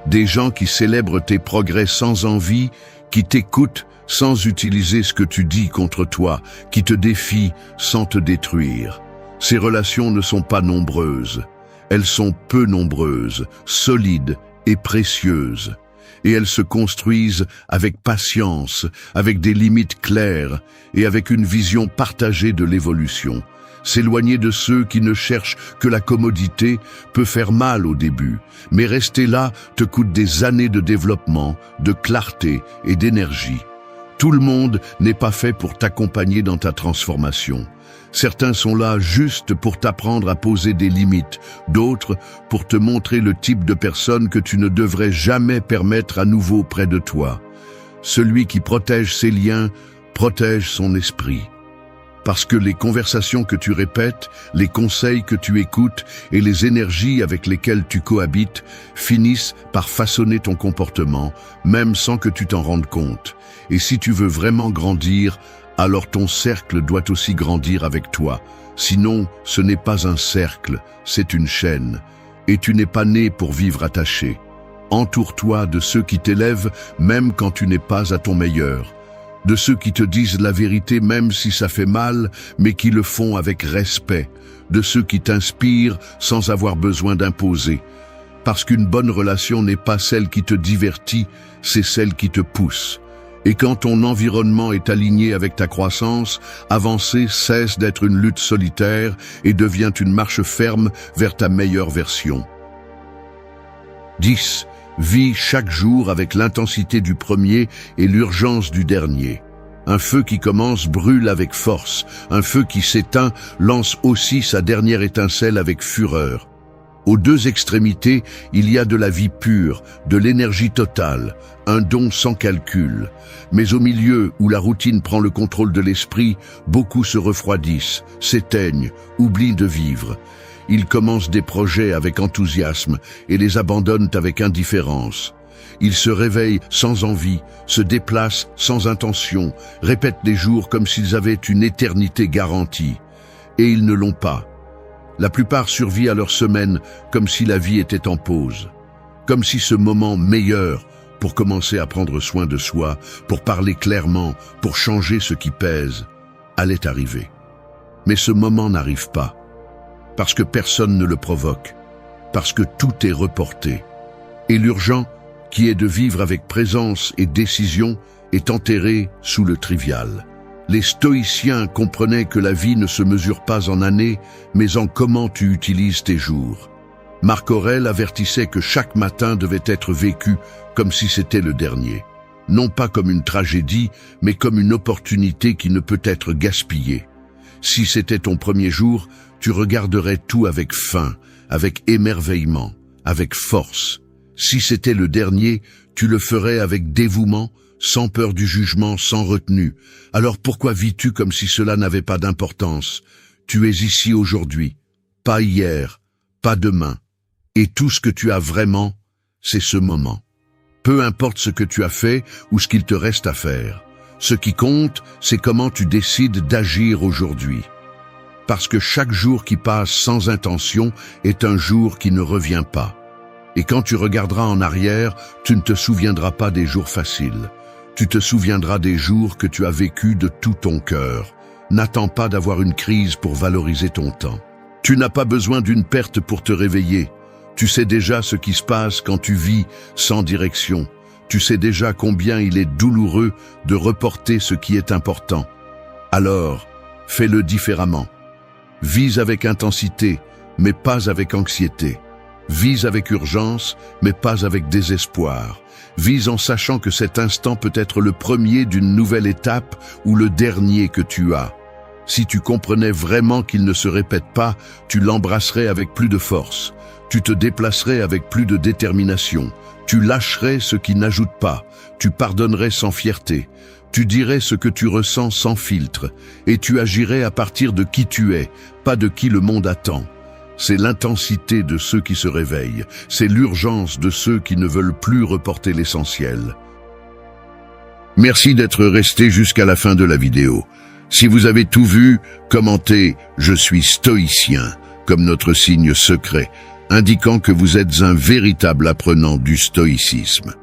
Des gens qui célèbrent tes progrès sans envie, qui t'écoutent sans utiliser ce que tu dis contre toi, qui te défient sans te détruire. Ces relations ne sont pas nombreuses. Elles sont peu nombreuses, solides et précieuses. Et elles se construisent avec patience, avec des limites claires et avec une vision partagée de l'évolution. S'éloigner de ceux qui ne cherchent que la commodité peut faire mal au début, mais rester là te coûte des années de développement, de clarté et d'énergie. Tout le monde n'est pas fait pour t'accompagner dans ta transformation. Certains sont là juste pour t'apprendre à poser des limites, d'autres pour te montrer le type de personne que tu ne devrais jamais permettre à nouveau près de toi. Celui qui protège ses liens, protège son esprit. Parce que les conversations que tu répètes, les conseils que tu écoutes et les énergies avec lesquelles tu cohabites finissent par façonner ton comportement, même sans que tu t'en rendes compte. Et si tu veux vraiment grandir, alors ton cercle doit aussi grandir avec toi. Sinon, ce n'est pas un cercle, c'est une chaîne. Et tu n'es pas né pour vivre attaché. Entoure-toi de ceux qui t'élèvent même quand tu n'es pas à ton meilleur. De ceux qui te disent la vérité même si ça fait mal, mais qui le font avec respect. De ceux qui t'inspirent sans avoir besoin d'imposer. Parce qu'une bonne relation n'est pas celle qui te divertit, c'est celle qui te pousse. Et quand ton environnement est aligné avec ta croissance, avancer cesse d'être une lutte solitaire et devient une marche ferme vers ta meilleure version. 10. Vis chaque jour avec l'intensité du premier et l'urgence du dernier. Un feu qui commence brûle avec force. Un feu qui s'éteint lance aussi sa dernière étincelle avec fureur. Aux deux extrémités, il y a de la vie pure, de l'énergie totale, un don sans calcul. Mais au milieu, où la routine prend le contrôle de l'esprit, beaucoup se refroidissent, s'éteignent, oublient de vivre. Ils commencent des projets avec enthousiasme et les abandonnent avec indifférence. Ils se réveillent sans envie, se déplacent sans intention, répètent des jours comme s'ils avaient une éternité garantie. Et ils ne l'ont pas. La plupart survivent à leur semaine comme si la vie était en pause. Comme si ce moment meilleur pour commencer à prendre soin de soi, pour parler clairement, pour changer ce qui pèse, allait arriver. Mais ce moment n'arrive pas. Parce que personne ne le provoque, parce que tout est reporté. Et l'urgent, qui est de vivre avec présence et décision, est enterré sous le trivial. Les stoïciens comprenaient que la vie ne se mesure pas en années, mais en comment tu utilises tes jours. Marc Aurèle avertissait que chaque matin devait être vécu comme si c'était le dernier. Non pas comme une tragédie, mais comme une opportunité qui ne peut être gaspillée. Si c'était ton premier jour, tu regarderais tout avec faim, avec émerveillement, avec force. Si c'était le dernier, tu le ferais avec dévouement, sans peur du jugement, sans retenue. Alors pourquoi vis-tu comme si cela n'avait pas d'importance? Tu es ici aujourd'hui, pas hier, pas demain. Et tout ce que tu as vraiment, c'est ce moment. Peu importe ce que tu as fait ou ce qu'il te reste à faire. Ce qui compte, c'est comment tu décides d'agir aujourd'hui. Parce que chaque jour qui passe sans intention est un jour qui ne revient pas. Et quand tu regarderas en arrière, tu ne te souviendras pas des jours faciles. Tu te souviendras des jours que tu as vécus de tout ton cœur. N'attends pas d'avoir une crise pour valoriser ton temps. Tu n'as pas besoin d'une perte pour te réveiller. Tu sais déjà ce qui se passe quand tu vis sans direction. Tu sais déjà combien il est douloureux de reporter ce qui est important. Alors, fais-le différemment. Vise avec intensité, mais pas avec anxiété. Vise avec urgence, mais pas avec désespoir. Vise en sachant que cet instant peut être le premier d'une nouvelle étape ou le dernier que tu as. Si tu comprenais vraiment qu'il ne se répète pas, tu l'embrasserais avec plus de force. Tu te déplacerais avec plus de détermination. Tu lâcherais ce qui n'ajoute pas. Tu pardonnerais sans fierté. Tu dirais ce que tu ressens sans filtre, et tu agirais à partir de qui tu es, pas de qui le monde attend. C'est l'intensité de ceux qui se réveillent, c'est l'urgence de ceux qui ne veulent plus reporter l'essentiel. Merci d'être resté jusqu'à la fin de la vidéo. Si vous avez tout vu, commentez « Je suis stoïcien » comme notre signe secret, indiquant que vous êtes un véritable apprenant du stoïcisme.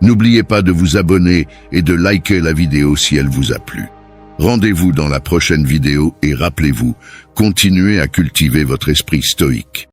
N'oubliez pas de vous abonner et de liker la vidéo si elle vous a plu. Rendez-vous dans la prochaine vidéo et rappelez-vous, continuez à cultiver votre esprit stoïque.